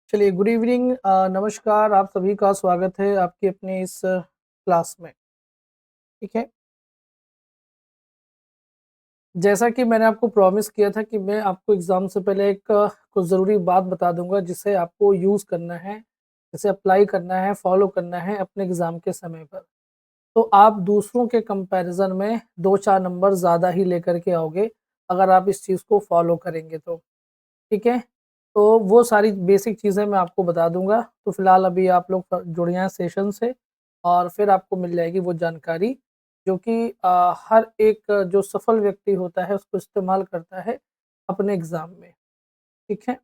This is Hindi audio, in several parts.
चलिए गुड इवनिंग नमस्कार आप सभी का स्वागत है आपकी अपनी इस क्लास में। ठीक है। जैसा कि मैंने आपको प्रॉमिस किया था कि मैं आपको एग्ज़ाम से पहले एक कुछ ज़रूरी बात बता दूँगा जिसे आपको यूज़ करना है, जिसे अप्लाई करना है, फ़ॉलो करना है अपने एग्ज़ाम के समय पर। तो आप दूसरों के कंपैरिज़न में 2-4 नंबर ज़्यादा ही लेकर के आओगे, अगर आप इस चीज़ को फ़ॉलो करेंगे तो। ठीक है? तो वो सारी बेसिक चीज़ें मैं आपको बता दूँगा। तो फिलहाल अभी आप लोग जुड़ जाएँ सेशन से और फिर आपको मिल जाएगी वो जानकारी जो कि हर एक जो सफल व्यक्ति होता है उसको इस्तेमाल करता है अपने एग्ज़ाम में। ठीक है?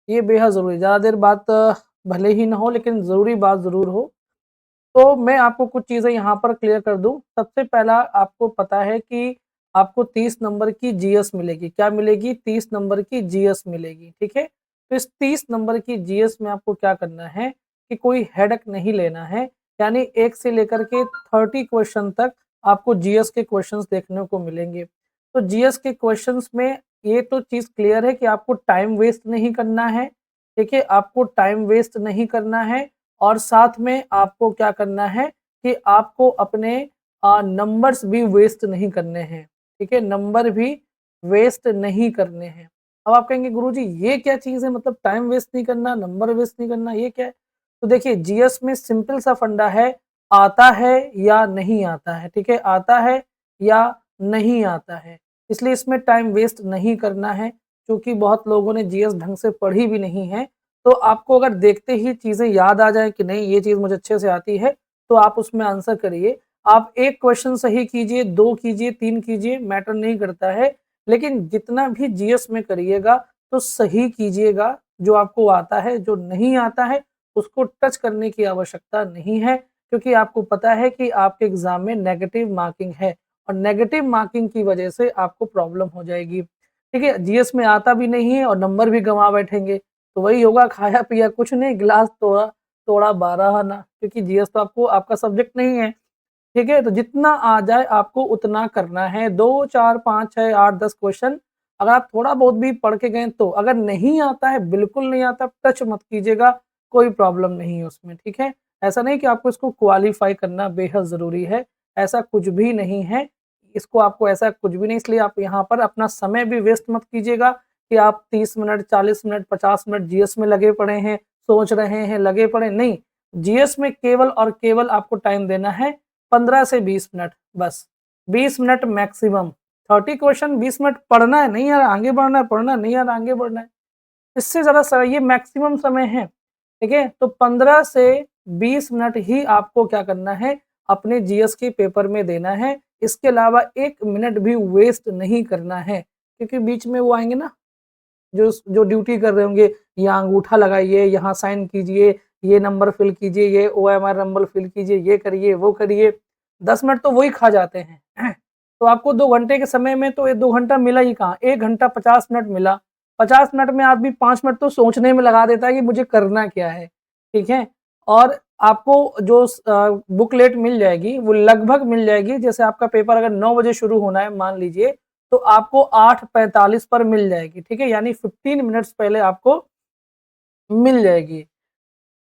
ये बेहद ज़रूरी है। ज़्यादा देर बात भले ही ना हो लेकिन ज़रूरी बात ज़रूर हो। तो मैं आपको कुछ चीज़ें यहाँ पर क्लियर कर दूँ। सबसे पहला आपको पता है कि आपको 30 नंबर की जीएस मिलेगी। क्या मिलेगी? 30 नंबर की जीएस मिलेगी, ठीक है? तो इस 30 नंबर की जीएस में आपको क्या करना है कि कोई हेडेक नहीं लेना है, यानी 1 से लेकर के 30 क्वेश्चन तक आपको जीएस के क्वेश्चन्स देखने को मिलेंगे। तो जीएस के क्वेश्चन्स में ये तो चीज़ क्लियर है कि आपको टाइम वेस्ट नहीं करना है, ठीक है? आपको टाइम वेस्ट नहीं करना है और साथ में आपको क्या करना है कि आपको अपने नंबर्स भी वेस्ट नहीं करने हैं, ठीक है? नंबर भी वेस्ट नहीं करने हैं। अब आप कहेंगे गुरुजी ये क्या चीज़ है मतलब टाइम वेस्ट नहीं करना, नंबर वेस्ट नहीं करना ये क्या है? तो देखिए जीएस में सिंपल सा फंडा है, आता है या नहीं आता है, ठीक है? आता है या नहीं आता है। इसलिए इसमें टाइम वेस्ट नहीं करना है, क्योंकि बहुत लोगों ने जीएस ढंग से पढ़ी भी नहीं है तो आपको अगर देखते ही चीज़ें याद आ जाएँ कि नहीं ये चीज़ मुझे अच्छे से आती है, तो आप उसमें आंसर करिए। आप 1 क्वेश्चन सही कीजिए, 2 कीजिए, 3 कीजिए, मैटर नहीं करता है। लेकिन जितना भी जीएस में करिएगा, तो सही कीजिएगा, जो आपको आता है, जो नहीं आता है, उसको टच करने की आवश्यकता नहीं है, क्योंकि आपको पता है कि आपके एग्ज़ाम में नेगेटिव मार्किंग है और नेगेटिव मार्किंग की वजह से आपको प्रॉब्लम हो जाएगी। ठीक है? जीएस में आता भी नहीं है और नंबर भी गँवा बैठेंगे। तो वही होगा खाया पिया कुछ नहीं, गिलास तोड़ा तोड़ा 12 आना क्योंकि जीएस तो आपको आपका सब्जेक्ट नहीं है, ठीक है? तो जितना आ जाए आपको उतना करना है, 2, 4, 5, 6, 8, 10 क्वेश्चन अगर आप थोड़ा बहुत भी पढ़ के गए तो, अगर नहीं आता है, बिल्कुल नहीं आता, टच मत कीजिएगा, कोई प्रॉब्लम नहीं है उसमें, ठीक है? ऐसा नहीं कि आपको इसको क्वालीफाई करना बेहद ज़रूरी है, ऐसा कुछ भी नहीं है, इसको आपको ऐसा कुछ भी नहीं इसलिए आप यहाँ पर अपना समय भी वेस्ट मत कीजिएगा कि आप 30 मिनट, 40 मिनट, 50 मिनट जीएस में लगे पड़े हैं, सोच रहे हैं, लगे पड़े नहीं, जीएस में केवल और केवल आपको टाइम देना है 15 से 20 मिनट बस, 20 मिनट मैक्सिमम, 30 क्वेश्चन 20 मिनट पढ़ना है, नहीं यार आगे बढ़ना है, पढ़ना नहीं यार आगे बढ़ना है, इससे ज़्यादा ये मैक्सिमम समय है, ठीक है? तो 15 से 20 मिनट ही आपको क्या करना है, अपने जीएस के पेपर में देना है, इसके अलावा 1 मिनट भी वेस्ट नहीं करना है, क्योंकि बीच में वो आएँगे ना जो ड्यूटी कर रहे होंगे, यहाँ अंगूठा लगाइए, यहाँ साइन कीजिए, ये नंबर फिल कीजिए, ये ओएमआर नंबर फिल कीजिए, ये करिए, वो करिए। 10 मिनट तो वही खा जाते हैं। तो आपको 2 घंटे के समय में तो ये 2 घंटा मिला ही कहाँ, 1 घंटा 50 मिनट मिला। 50 मिनट में आदमी 5 मिनट तो सोचने में लगा देता है कि मुझे करना क्या है, ठीक है? और आपको जो बुकलेट मिल जाएगी, वो लगभग मिल जाएगी, जैसे आपका पेपर अगर 9 बजे शुरू होना है मान लीजिए, तो आपको 8:45 पर मिल जाएगी, ठीक है? यानी 15 मिनट्स पहले आपको मिल जाएगी।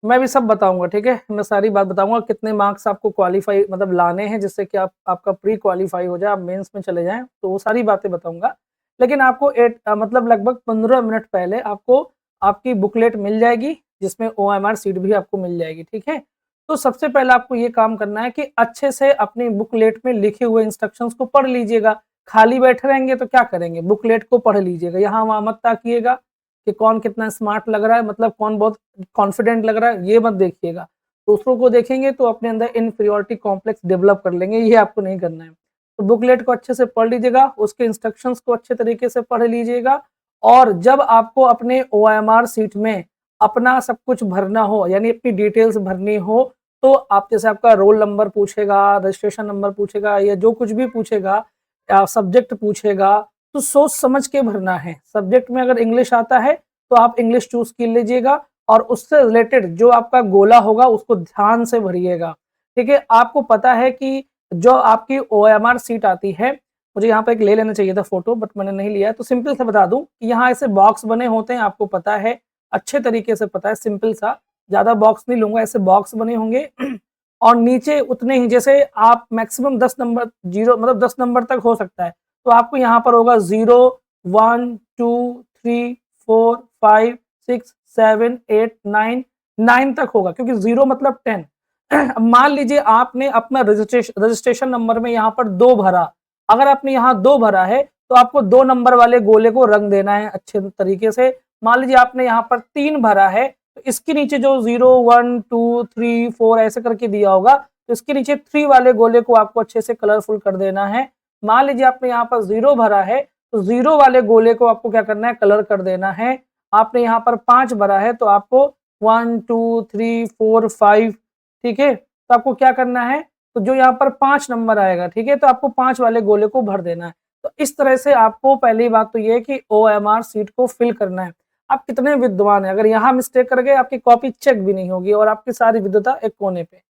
मैं भी सब बताऊँगा, ठीक है? मैं सारी बात बताऊँगा कितने मार्क्स आपको क्वालीफाई मतलब लाने हैं जिससे कि आप आपका प्री क्वालीफाई हो जाए, आप मेंस में चले जाएँ, तो वो सारी बातें बताऊँगा। लेकिन आपको मतलब लगभग 15 मिनट पहले आपको आपकी बुकलेट मिल जाएगी, जिसमें ओएमआर शीट भी आपको मिल जाएगी, ठीक है? तो सबसे पहले आपको ये काम करना है कि अच्छे से अपनी बुकलेट में लिखे हुए इंस्ट्रक्शंस को पढ़ लीजिएगा। खाली बैठे रहेंगे तो क्या करेंगे? बुकलेट को पढ़ लीजिएगा, यहाँ-वहाँ मत ताकिएगा कि कौन कितना स्मार्ट लग रहा है, मतलब कौन बहुत कॉन्फिडेंट लग रहा है, ये मत देखिएगा। दूसरों को देखेंगे तो अपने अंदर इन्फीरियॉरिटी कॉम्प्लेक्स डेवलप कर लेंगे, ये आपको नहीं करना है। तो बुकलेट को अच्छे से पढ़ लीजिएगा, उसके इंस्ट्रक्शंस को अच्छे तरीके से पढ़ लीजिएगा और जब आपको अपने ओएमआर शीट में अपना सब कुछ भरना हो, यानी अपनी डिटेल्स भरनी हो, तो आप जैसे आपका रोल नंबर पूछेगा, रजिस्ट्रेशन नंबर पूछेगा या जो कुछ भी पूछेगा सब्जेक्ट पूछेगा, तो सोच समझ के भरना है। सब्जेक्ट में अगर इंग्लिश आता है, तो आप इंग्लिश चूज़ कर लीजिएगा और उससे रिलेटेड जो आपका गोला होगा उसको ध्यान से भरिएगा, ठीक है? आपको पता है कि जो आपकी ओएमआर शीट आती है, मुझे यहाँ पे एक ले लेना चाहिए था फ़ोटो बट मैंने नहीं लिया है, तो सिंपल से बता दूँ कि यहाँ ऐसे बॉक्स बने होते हैं, आपको पता है। अच्छे तरीके से पता है, सिंपल सा, ज़्यादा बॉक्स नहीं लूँगा, ऐसे बॉक्स बने होंगे और नीचे उतने ही, जैसे आप मैक्सिमम 10 नंबर 0 मतलब 10 नंबर तक हो सकता है, तो आपको यहाँ पर होगा 0, 1, 2, 3, 4, 5, 6, 7, 8, 9, 9 तक होगा, क्योंकि 0 मतलब 10। अब मान लीजिए आपने अपना रजिस्ट्रेशन नंबर में यहाँ पर 2 भरा, अगर आपने यहाँ 2 भरा है, तो आपको 2 नंबर वाले गोले को रंग देना है अच्छे तरीके से। मान लीजिए आपने यहाँ पर 3 भरा है, तो इसके नीचे जो 0, 1, 2, 3, 4 ऐसे करके दिया होगा, तो इसके नीचे 3 वाले गोले को आपको अच्छे से कलरफुल कर देना है। मान लीजिए आपने यहाँ पर 0 भरा है, तो 0 वाले गोले को आपको क्या करना है, कलर कर देना है। आपने यहाँ पर 5 भरा है, तो आपको 1, 2, 3, 4, 5, ठीक है, तो आपको क्या करना है, तो जो यहाँ पर 5 नंबर आएगा, ठीक है, तो आपको 5 वाले गोले को भर देना है। तो इस तरह से आपको पहली बात तो ये है कि ओएमआर शीट को फिल करना है। आप कितने विद्वान हैं, अगर यहाँ मिस्टेक कर गए, आपकी कॉपी चेक भी नहीं होगी और आपकी सारी विद्वता एक कोने पे।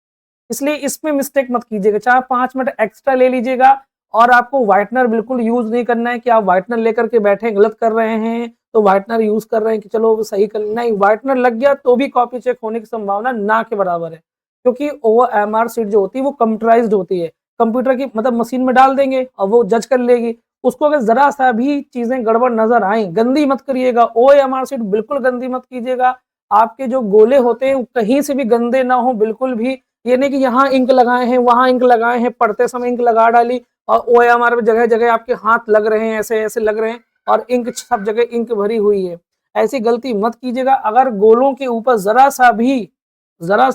इसलिए इसमें मिस्टेक मत कीजिएगा, चाहे 5 मिनट एक्स्ट्रा ले लीजिएगा। और आपको व्हाइटनर बिल्कुल यूज नहीं करना है कि आप व्हाइटनर लेकर के बैठे गलत कर रहे हैं, तो व्हाइटनर यूज कर रहे हैं कि चलो सही कर, नहीं, व्हाइटनर लग गया तो भी कॉपी चेक होने की संभावना ना के बराबर है, क्योंकि ओएमआर शीट जो होती है वो कंप्यूटराइज्ड होती है, कंप्यूटर की मतलब मशीन में डाल देंगे और वो जज कर लेगी। उसको अगर जरा सा भी चीजें गड़बड़ नजर आए, गंदी मत करिएगा, ओएमआर शीट बिल्कुल गंदी मत कीजिएगा। आपके जो गोले होते हैं कहीं से भी गंदे ना हो बिल्कुल भी, ये नहीं कि यहाँ इंक लगाए हैं, वहां इंक लगाए हैं, पढ़ते समय इंक लगा डाली और ओएमआर में जगह जगह आपके हाथ लग रहे हैं, ऐसे ऐसे लग रहे हैं और इंक सब जगह इंक भरी हुई है। ऐसी गलती मत कीजिएगा। अगर गोलों के ऊपर जरा सा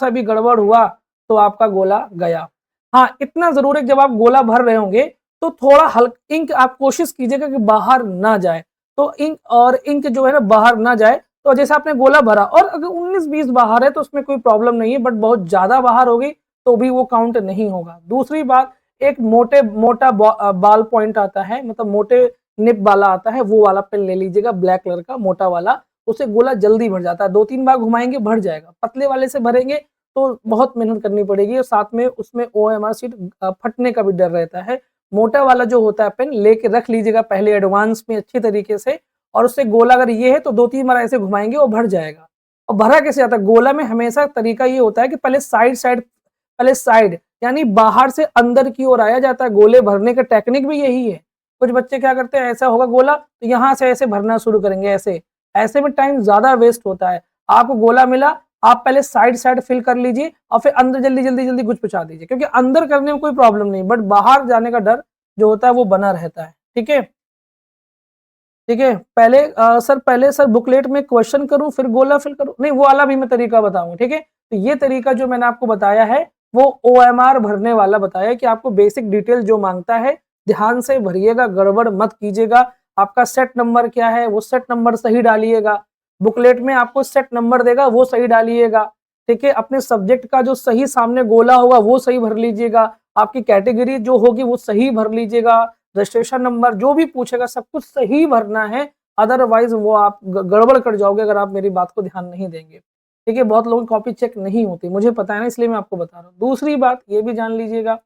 भी गड़बड़ हुआ तो आपका गोला गया। हाँ, इतना जरूर है, जब आप गोला भर रहे होंगे तो थोड़ा हल्का इंक आप कोशिश कीजिएगा कि बाहर ना जाए, तो इंक जो है ना बाहर ना जाए। तो जैसे आपने गोला भरा और अगर 19-20 बाहर है तो उसमें कोई प्रॉब्लम नहीं है, बट बहुत ज्यादा बाहर हो गई तो भी वो काउंट नहीं होगा। दूसरी बात, एक मोटा बाल पॉइंट आता है, मतलब मोटे निब वाला आता है, वो वाला पेन ले लीजिएगा, ब्लैक कलर का मोटा वाला, उससे गोला जल्दी भर जाता है, 2-3 बार घुमाएंगे भर जाएगा। पतले वाले से भरेंगे तो बहुत मेहनत करनी पड़ेगी और साथ में उसमें ओएमआर शीट फटने का भी डर रहता है। मोटा वाला जो होता है पेन लेके रख लीजिएगा पहले एडवांस में अच्छी तरीके से, और उससे गोला अगर ये है तो 2-3 बार ऐसे घुमाएंगे और भर जाएगा। और भरा कैसे जाता है, गोला में हमेशा तरीका ये होता है कि पहले साइड यानी बाहर से अंदर की ओर आया जाता है। गोले भरने का टेक्निक भी यही है। कुछ बच्चे क्या करते हैं, ऐसा होगा गोला तो यहाँ से ऐसे भरना शुरू करेंगे, ऐसे ऐसे में टाइम ज्यादा वेस्ट होता है। आपको गोला मिला, आप पहले साइड फिल कर लीजिए और फिर अंदर जल्दी जल्दी जल्दी घुस पहुंचा दीजिए, क्योंकि अंदर करने में कोई प्रॉब्लम नहीं, बट बाहर जाने का डर जो होता है वो बना रहता है। ठीक है, ठीक है। पहले सर बुकलेट में क्वेश्चन करूं फिर गोला फिल करूं, नहीं वो वाला भी मैं तरीका बताऊंगा। ठीक है, तो ये तरीका जो मैंने आपको बताया है वो ओएमआर भरने वाला बताया कि आपको बेसिक डिटेल जो मांगता है ध्यान से भरिएगा, गड़बड़ मत कीजिएगा। आपका सेट नंबर क्या है वो सेट नंबर सही डालिएगा, बुकलेट में आपको सेट नंबर देगा वो सही डालिएगा। ठीक है, अपने सब्जेक्ट का जो सही सामने गोला होगा वो सही भर लीजिएगा, आपकी कैटेगरी जो होगी वो सही भर लीजिएगा, रजिस्ट्रेशन नंबर जो भी पूछेगा सब कुछ सही भरना है, अदरवाइज वो आप गड़बड़ कर जाओगे अगर आप मेरी बात को ध्यान नहीं देंगे। ठीक है, बहुत लोगों की कॉपी चेक नहीं होती, मुझे पता है ना, इसलिए मैं आपको बता रहा हूँ। दूसरी बात ये भी जान लीजिएगा,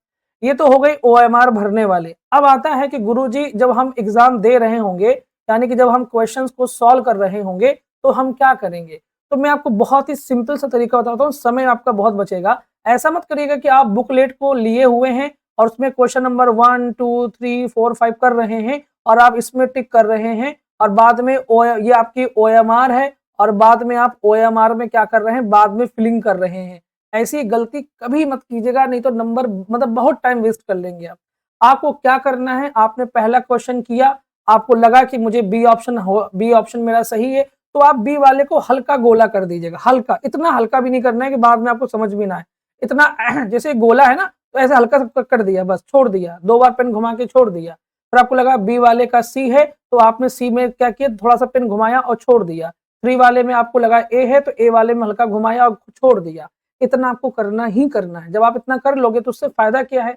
ये तो हो गई ओएमआर भरने वाले। अब आता है कि गुरुजी जब हम एग्जाम दे रहे होंगे, यानी कि जब हम क्वेश्चंस को सॉल्व कर रहे होंगे तो हम क्या करेंगे। तो मैं आपको बहुत ही सिंपल सा तरीका बताता हूँ, समय आपका बहुत बचेगा। ऐसा मत करिएगा कि आप बुकलेट को लिए हुए हैं और उसमें क्वेश्चन नंबर 1, 2, 3, 4, 5 कर रहे हैं और आप इसमें टिक कर रहे हैं और बाद में ये आपकी ओएमआर है और बाद में आप ओएमआर में क्या कर रहे हैं, बाद में फिलिंग कर रहे हैं। ऐसी गलती कभी मत कीजिएगा, नहीं तो नंबर मतलब बहुत टाइम वेस्ट कर लेंगे आप। आपको क्या करना है, आपने पहला क्वेश्चन किया, आपको लगा कि मुझे बी ऑप्शन मेरा सही है, तो आप बी वाले को हल्का गोला कर दीजिएगा, हल्का, इतना हल्का भी नहीं करना है कि बाद में आपको समझ भी ना आए। इतना जैसे गोला है ना, तो ऐसे हल्का सा कर दिया, बस छोड़ दिया, 2 बार पेन घुमा के छोड़ दिया। फिर आपको लगा बी वाले का सी है तो आपने सी में क्या किया, थोड़ा सा पेन घुमाया और छोड़ दिया। 3 वाले में आपको लगा ए है तो ए वाले में हल्का घुमाया और छोड़ दिया। इतना आपको करना ही करना है। जब आप इतना कर लोगे तो उससे फायदा क्या है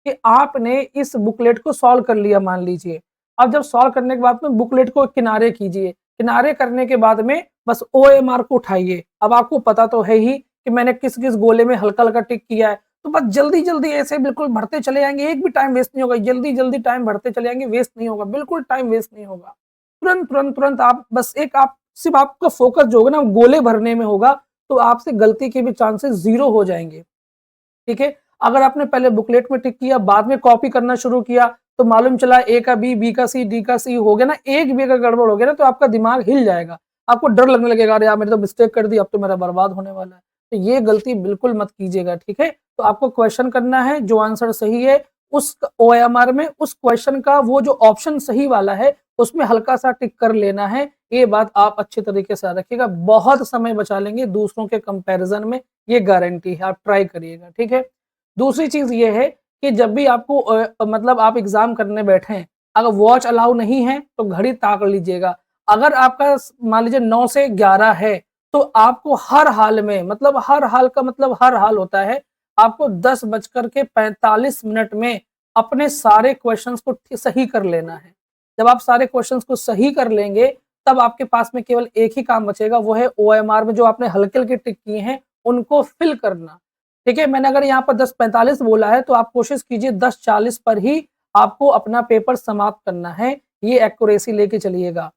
कि आपने इस बुकलेट को सॉल्व कर लिया मान लीजिए। अब जब सॉल्व करने के बाद में बुकलेट को किनारे कीजिए, किनारे करने के बाद में बस ओएमआर को उठाइए। अब आपको पता तो है ही कि मैंने किस किस गोले में हल्का हल्का टिक किया है, तो बस जल्दी जल्दी ऐसे बिल्कुल भरते चले जाएंगे, एक भी टाइम वेस्ट नहीं होगा, जल्दी जल्दी टाइम भरते चले जाएंगे, वेस्ट नहीं होगा, बिल्कुल टाइम वेस्ट नहीं होगा। तुरंत तुरंत तुरंत आप बस एक आप सिर्फ आपका फोकस जो होगा ना गोले भरने में होगा, तो आपसे गलती के भी चांसेस 0 हो जाएंगे। ठीक है, अगर आपने पहले बुकलेट में टिक किया, बाद में कॉपी करना शुरू किया, तो मालूम चला ए का बी का सी, डी का सी हो गया ना, एक भी अगर गड़बड़ हो गया ना, तो आपका दिमाग हिल जाएगा, आपको डर लगने लगेगा, अरे यार मैंने तो मिस्टेक कर दी, अब तो मेरा बर्बाद होने वाला है। तो ये गलती बिल्कुल मत कीजिएगा। ठीक है, तो आपको क्वेश्चन करना है, जो आंसर सही है उस OMR में उस क्वेश्चन का वो जो ऑप्शन सही वाला है उसमें हल्का सा टिक कर लेना है। ये बात आप अच्छे तरीके से रखिएगा, बहुत समय बचा लेंगे दूसरों के कंपैरिजन में, ये गारंटी है, आप ट्राई करिएगा। ठीक है, दूसरी चीज ये है कि जब भी आपको मतलब आप एग्जाम करने बैठे हैं, अगर वॉच अलाउ नहीं है तो घड़ी ताक लीजिएगा। अगर आपका मान लीजिए 9 से 11 है, तो आपको हर हाल में, मतलब हर हाल का मतलब हर हाल होता है, आपको 10:45 में अपने सारे क्वेश्चंस को सही कर लेना है। जब आप सारे क्वेश्चंस को सही कर लेंगे, तब आपके पास में केवल एक ही काम बचेगा, वो है OMR में जो आपने हल्के-हल्के टिक किए हैं, उनको फिल करना। ठीक है, मैंने अगर यहाँ पर 10:45 बोला है, तो आप कोशिश कीजिए 10:40 पर ही आपको अपना पेपर समाप्त करना है, ये एक्यूरेसी लेके चलिएगा।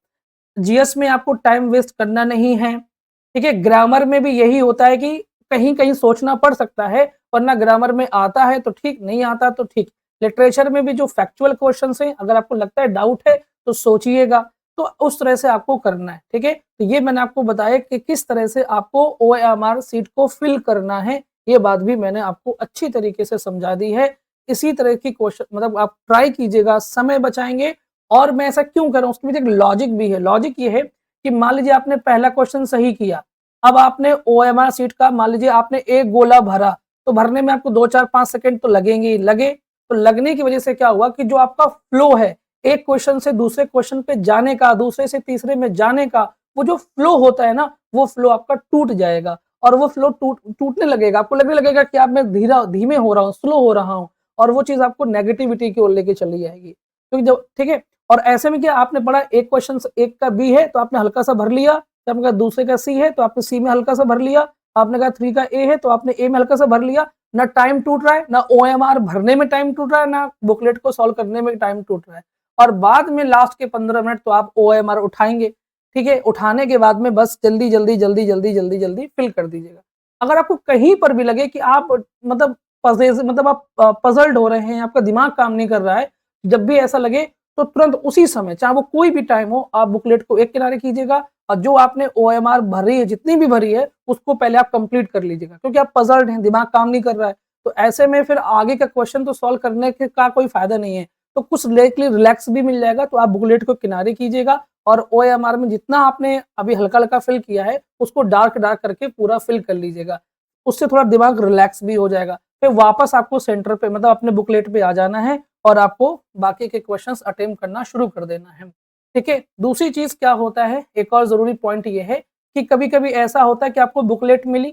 जीएस में आपको टाइम वेस्ट करना नहीं है। ठीक है, ग्रामर में भी यही होता है कि कहीं-कहीं सोचना पड़ सकता है, वरना ग्रामर में आता है तो ठीक, नहीं आता तो ठीक। लिटरेचर में भी जो फैक्चुअल क्वेश्चंस हैं, अगर आपको लगता है डाउट है, तो सोचिएगा, तो उस तरह से आपको करना है। ठीक है, तो ये मैंने आपको बताया कि किस तरह से आपको OMR सीट को फिल करना है, ये बात भी मैंने आपको अच्छी तरीके से समझा दी है। इसी तरह की क्वेश्चन मतलब आप ट्राई कीजिएगा, समय बचाएँगे। और मैं ऐसा क्यों कर रहा हूँ, उसके पीछे एक लॉजिक भी है। लॉजिक ये है कि मान लीजिए आपने पहला क्वेश्चन सही किया, अब आपने OMR सीट का मान लीजिए आपने एक गोला भरा, तो भरने में आपको 2, 4, 5 सेकंड तो लगेंगे ही, लगे, तो लगने की वजह से क्या हुआ कि जो आपका फ्लो है, एक क्वेश्चन से दूसरे क्वेश्चन पे जाने का, दूसरे से तीसरे में जाने का, वो जो फ्लो होता है ना, वो फ्लो आपका टूट जाएगा और वो फ्लो टूटने लगेगा। आपको लगने लगेगा कि आप मैं धीमे हो रहा हूँ, स्लो हो रहा हूँ, और वो चीज़ आपको नेगेटिविटी की ओर लेके चली जाएगी। क्योंकि जब ठीक है, और ऐसे में क्या आपने पढ़ा, एक क्वेश्चन एक का बी है तो आपने हल्का सा भर लिया, आपने कहा दूसरे का सी है तो आपने सी में हल्का सा भर लिया, आपने कहा 3 का ए है तो आपने ए में हल्का सा भर लिया। ना टाइम टूट रहा है, ना OMR भरने में टाइम टूट रहा है, ना बुकलेट को सॉल्व करने में टाइम टूट रहा है। और बाद में लास्ट के 15 मिनट तो आप OMR उठाएंगे। ठीक है, उठाने के बाद में बस जल्दी जल्दी जल्दी जल्दी जल्दी जल्दी फिल कर दीजिएगा। अगर आपको कहीं पर भी लगे कि आप मतलब मतलब आप पजल्ड हो रहे हैं, आपका दिमाग काम नहीं कर रहा है, जब भी ऐसा लगे तो तुरंत उसी समय, चाहे वो कोई भी टाइम हो, आप बुकलेट को एक किनारे कीजिएगा और जो आपने OMR भरी है, जितनी भी भरी है, उसको पहले आप कंप्लीट कर लीजिएगा, क्योंकि आप पजल्ड हैं, दिमाग काम नहीं कर रहा है। तो ऐसे में फिर आगे का क्वेश्चन तो सॉल्व करने का कोई फायदा नहीं है। तो कुछ देर के लिए रिलैक्स भी मिल जाएगा, तो आप बुकलेट को किनारे कीजिएगा और OMR में जितना आपने अभी हल्का-हल्का फिल किया है, उसको डार्क डार्क करके पूरा फिल कर लीजिएगा। उससे थोड़ा दिमाग रिलैक्स भी हो जाएगा। फिर वापस आपको सेंटर पे मतलब अपने बुकलेट पे आ जाना है और आपको बाकी के क्वेश्चंस अटेम्प्ट करना शुरू कर देना है। ठीक है, दूसरी चीज़ क्या होता है, एक और ज़रूरी पॉइंट ये है कि कभी-कभी ऐसा होता है कि आपको बुकलेट मिली,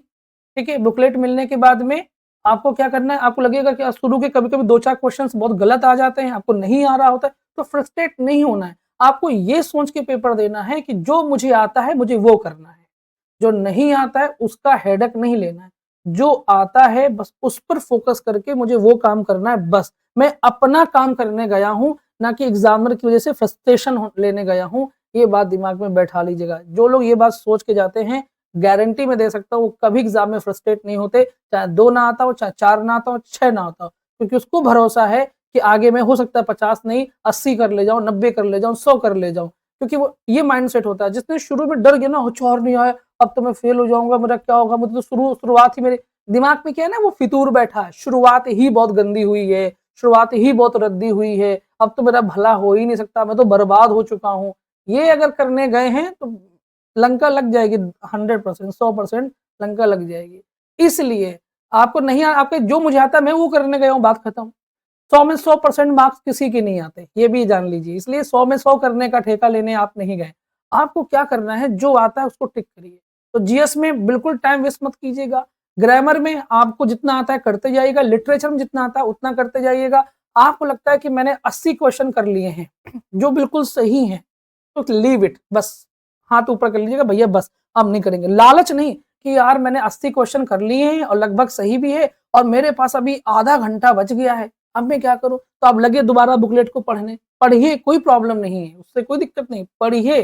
ठीक है, बुकलेट मिलने के बाद में आपको क्या करना है, आपको लगेगा कि शुरू के कभी-कभी 2-4 क्वेश्चंस बहुत गलत आ जाते हैं, आपको नहीं आ रहा होता है, तो फ्रस्ट्रेट नहीं होना है। आपको ये सोच के पेपर देना है कि जो मुझे आता है, मुझे वो करना है। जो नहीं आता है उसका हेडेक नहीं लेना है। जो आता है बस उस पर फ़ोकस करके मुझे वो काम करना है बस। मैं अपना काम करने गया हूँ, ना कि एग्ज़ामिनर की वज़ह से फ्रस्ट्रेशन लेने गया हूँ। ये बात दिमाग में बैठा लीजिएगा। जो लोग ये बात सोच के जाते हैं, गारंटी मैं दे सकता हूँ वो कभी एग्ज़ाम में फ्रस्ट्रेट नहीं होते, चाहे 2 ना आता हो, चाहे 4 ना आता हो, 6 ना आता हो। क्योंकि उसको भरोसा है कि आगे मैं हो सकता है 50 नहीं 80 कर ले जाऊँ, 90 कर ले जाऊँ, 100 कर ले जाऊँ। क्योंकि वो ये माइंडसेट होता है। जिसने शुरू में डर गया ना, अच्छा और नहीं आया, अब तो मैं फेल हो जाऊँगा, मेरा क्या होगा? मुझे तो शुरुआत ही मेरे दिमाग में क्या है ना, वो फितूर बैठा है, शुरुआत ही बहुत गंदी हुई है, शुरुआत ही बहुत रद्दी हुई है, अब तो मेरा भला हो ही नहीं सकता, मैं तो बर्बाद हो चुका हूँ। ये अगर करने गए हैं तो लंका लग जाएगी 100% 100% लंका लग जाएगी। इसलिए आपको नहीं आपके जो मुझे आता है मैं वो करने गया हूँ, बात खत्म। 100 में 100% मार्क्स किसी के नहीं आते, ये भी जान लीजिए। इसलिए 100 में 100 करने का ठेका लेने आप नहीं गए। आपको क्या करना है, जो आता है उसको टिक करिए। तो जीएस में बिल्कुल टाइम वेस्ट मत कीजिएगा। ग्रामर में आपको जितना आता है करते जाइएगा, लिटरेचर में जितना आता है उतना करते जाइएगा। आपको लगता है कि मैंने 80 क्वेश्चन कर लिए हैं, जो बिल्कुल सही हैं, तो लीव इट, बस हाथ ऊपर कर लीजिएगा, भैया बस अब नहीं करेंगे। लालच नहीं कि यार मैंने 80 क्वेश्चन कर लिए हैं और लगभग सही भी है और मेरे पास अभी आधा घंटा बच गया है, अब मैं क्या करूँ? तो आप लगे दोबारा बुकलेट को पढ़ने। पढ़िए, कोई प्रॉब्लम नहीं है, उससे कोई दिक्कत नहीं, पढ़िए।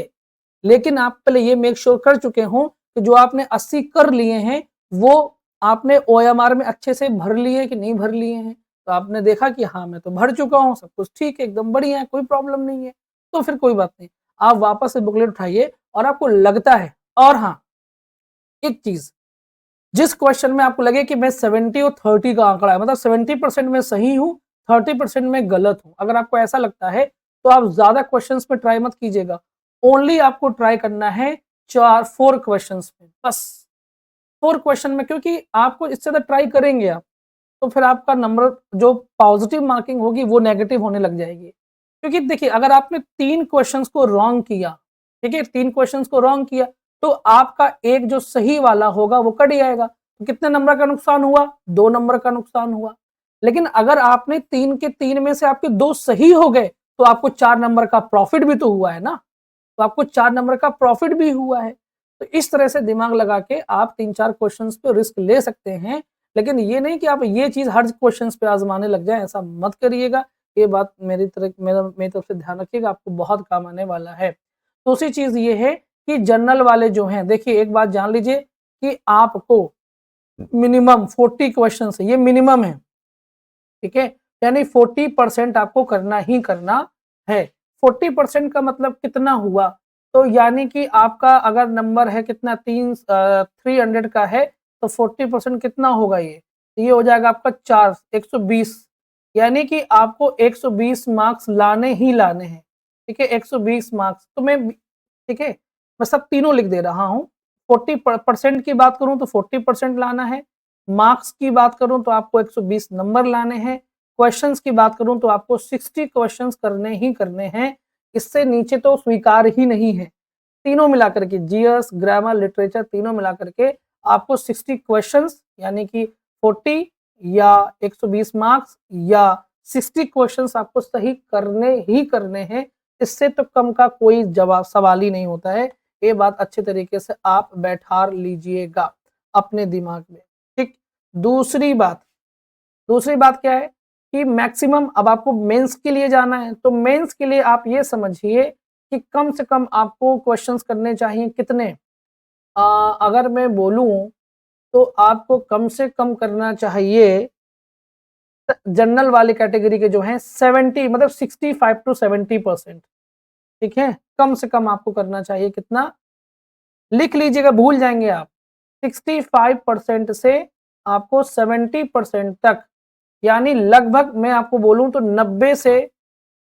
लेकिन आप पहले ये मेक श्योर कर चुके हों कि जो आपने 80 कर लिए हैं, वो आपने ओएमआर में अच्छे से भर लिए कि नहीं भर लिए हैं। तो आपने देखा कि हाँ, मैं तो भर चुका हूँ, सब कुछ ठीक है, एकदम बढ़िया है, कोई प्रॉब्लम नहीं है, तो फिर कोई बात नहीं। आप वापस से बुकलेट उठाइए और आपको लगता है, और हाँ, एक चीज़, जिस क्वेश्चन में आपको लगे कि मैं 70 और 30 का आंकड़ा है, मतलब 70% में सही हूँ, 30% में गलत हूँ। अगर आपको ऐसा लगता है, तो आप ज़्यादा क्वेश्चंस पे ट्राई मत कीजिएगा। ओनली आपको ट्राई करना है 4 क्वेश्चंस पे, बस 4 क्वेश्चन में, क्योंकि आपको इससे ज़्यादा ट्राई करेंगे आप, तो फिर आपका नंबर जो पॉजिटिव मार्किंग होगी वो नेगेटिव होने लग जाएगी। क्योंकि देखिए, अगर आपने 3 क्वेश्चंस को रॉन्ग किया, ठीक है? 3 क्वेश्चंस को रॉन्ग किया, तो आपका एक जो सही वाला होगा वो कट जाएगा। तो कितने नंबर का नुकसान हुआ? 2 नंबर का नुकसान हुआ। लेकिन अगर आपने 3 के 3 में से आपके 2 सही हो गए, तो आपको 4 नंबर का प्रॉफिट भी तो हुआ है ना? तो आपको 4 नंबर का प्रॉफिट भी हुआ है। तो इस तरह से दिमाग लगा के आप 3-4 क्वेश्चंस पे रिस्क ले सकते हैं। लेकिन ये नहीं कि आप ये चीज़ हर क्वेश्चंस पे आज़माने लग जाएँ, ऐसा मत करिएगा। ये बात मेरी तरफ से ध्यान रखिएगा, आपको बहुत काम आने वाला है। दूसरी चीज़ ये है कि जनरल वाले जो हैं, देखिए एक बात जान लीजिए कि आपको मिनिमम 40 क्वेश्चंस है, ये मिनिमम है, ठीक है? यानी 40% आपको करना ही करना है। 40% का मतलब कितना हुआ? तो यानी कि आपका अगर नंबर है कितना 300 का है, तो 40% कितना होगा ये? ये हो जाएगा आपका 4 120, यानी कि आपको 120 मार्क्स लाने ही लाने हैं, ठीक है? 120 मार्क्स तो ठीक है? मैं सब तीनों लिख दे रहा हूँ। 40% की बात करूँ तो 40% लाना है, मार्क्स की बात करूँ तो आपको 120 नंबर लाने हैं, क्वेश्चंस की बात करूँ तो आपको 60 क्वेश्चंस करने ही करने हैं, इससे नीचे तो स्वीकार ही नहीं है। तीनों मिलाकर के जीएस, ग्रामर, लिटरेचर तीनों मिलाकर के आपको 60 क्वेश्चंस यानी कि 40 या 120 मार्क्स या 60 क्वेश्चंस आपको सही करने ही करने हैं। इससे तो कम का कोई जवाब सवाल ही नहीं होता है। ये बात अच्छे तरीके से आप बैठा लीजिएगा अपने दिमाग में, ठीक? दूसरी बात दूसरी बात क्या है कि मैक्सिमम अब आपको मेंस के लिए जाना है, तो मेंस के लिए आप ये समझिए कि कम से कम आपको क्वेश्चंस करने चाहिए कितने? अ, अगर मैं बोलूँ तो आपको कम से कम करना चाहिए जनरल वाले कैटेगरी के जो हैं 70 मतलब 65 टू 70%, ठीक है? कम से कम आपको करना चाहिए कितना? लिख लीजिएगा, भूल जाएँगे आप। 65% से आपको 70% तक, यानी लगभग मैं आपको बोलूँ तो 90 से,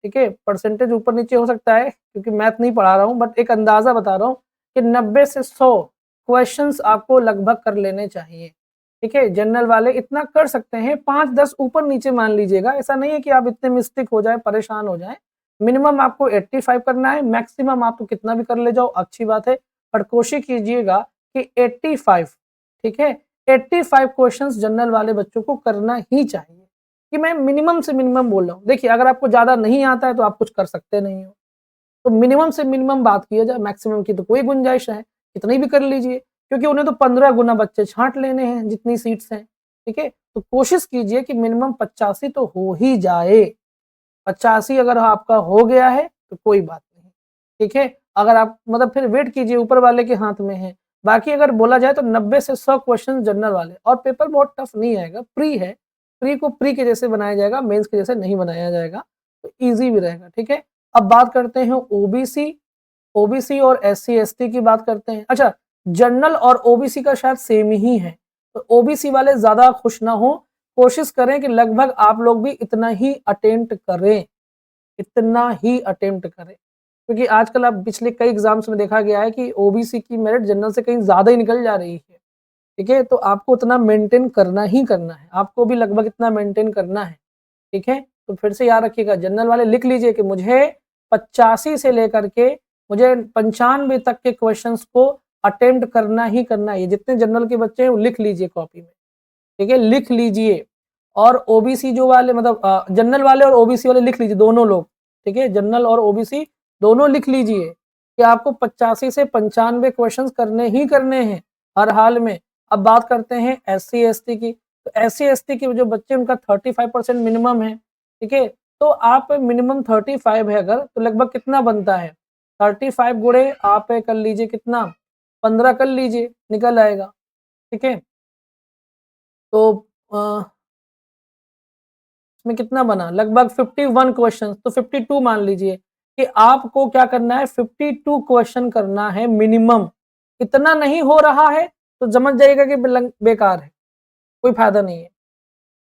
ठीक है, परसेंटेज ऊपर-नीचे हो सकता है क्योंकि मैथ नहीं पढ़ा रहा हूँ, बट एक अंदाज़ा बता रहा हूँ कि 90 से 100 क्वेश्चंस आपको लगभग कर लेने चाहिए, ठीक है? जनरल वाले इतना कर सकते हैं, 5-10 ऊपर-नीचे मान लीजिएगा, ऐसा नहीं है कि आप इतने मिस्टेक हो जाएँ, परेशान हो जाएँ। मिनिमम आपको 85 करना है, मैक्सिमम आप तो कितना भी कर ले जाओ, अच्छी बात है, पर कोशिश कीजिएगा कि 85, ठीक है? 85 क्वेश्चंस जनरल वाले बच्चों को करना ही चाहिए, कि मैं मिनिमम से मिनिमम बोल रहा हूँ। देखिए, अगर आपको ज़्यादा नहीं आता है तो आप कुछ कर सकते नहीं हो। तो मिनिमम से मिनिमम बात किया जाए, मैक्सिमम की तो कोई गुंजाइश है, कितनी भी कर लीजिए, क्योंकि उन्हें तो 15 गुना बच्चे छाँट लेने हैं जितनी सीट्स हैं, ठीक है? तो कोशिश कीजिए कि मिनिमम 85 तो हो ही जाए। 85 अगर आपका हो गया है तो कोई बात नहीं, ठीक है? अगर आप मतलब फिर वेट कीजिए, ऊपर वाले के हाथ में है। बाकी अगर बोला जाए तो 90 से 100 क्वेश्चन जनरल वाले, और पेपर बहुत टफ नहीं आएगा, प्री है। प्री को प्री के जैसे बनाया जाएगा, मेंस के जैसे नहीं बनाया जाएगा, तो ईज़ी भी रहेगा, ठीक है? अब बात करते हैं ओबीसी, ओबीसी और एससी-एसटी की बात करते हैं। अच्छा, जनरल और ओबीसी का शायद सेम ही है, तो ओबीसी वाले ज़्यादा खुश ना हों, कोशिश करें कि लगभग आप लोग भी इतना ही अटेम्प्ट करें, इतना ही अटेम्प्ट करें। क्योंकि आजकल अब पिछले कई एग्ज़ाम्स में देखा गया है कि ओबीसी की मेरिट जनरल से कहीं ज़्यादा ही निकल जा रही है, ठीक है? तो आपको उतना मेंटेन करना ही करना है, आपको भी लगभग इतना मेंटेन करना है, ठीक है? तो फिर से याद रखिएगा, जनरल वाले लिख लीजिए कि मुझे 85 से लेकर के मुझे 95 तक के क्वेश्चंस को अटेम्प्ट करना ही करना है। ये जितने जनरल के बच्चे हैं वो लिख लीजिए कॉपी में, ठीक है? लिख लीजिए। और ओबीसी जो वाले मतलब जनरल वाले और ओबीसी वाले लिख लीजिए दोनों लोग, ठीक है? जनरल और ओबीसी दोनों लिख लीजिए कि आपको 85 से 95 क्वेश्चंस करने ही करने हैं, हर हाल में। अब बात करते हैं एससी-एसटी की, तो एससी-एसटी के जो बच्चे उनका 35% मिनिमम है, ठीक है? तो आप मिनिमम 35 है अगर, तो लगभग कितना बनता है? 35 गुणे आप कर लीजिए कितना, 15 कर लीजिए, निकल आएगा, ठीक है। तो इसमें कितना बना, लगभग 51 क्वेश्चन, तो 52 मान लीजिए कि आपको क्या करना है, 52 क्वेश्चन करना है मिनिमम। इतना नहीं हो रहा है तो समझ जाइएगा कि बेकार है, कोई फायदा नहीं है,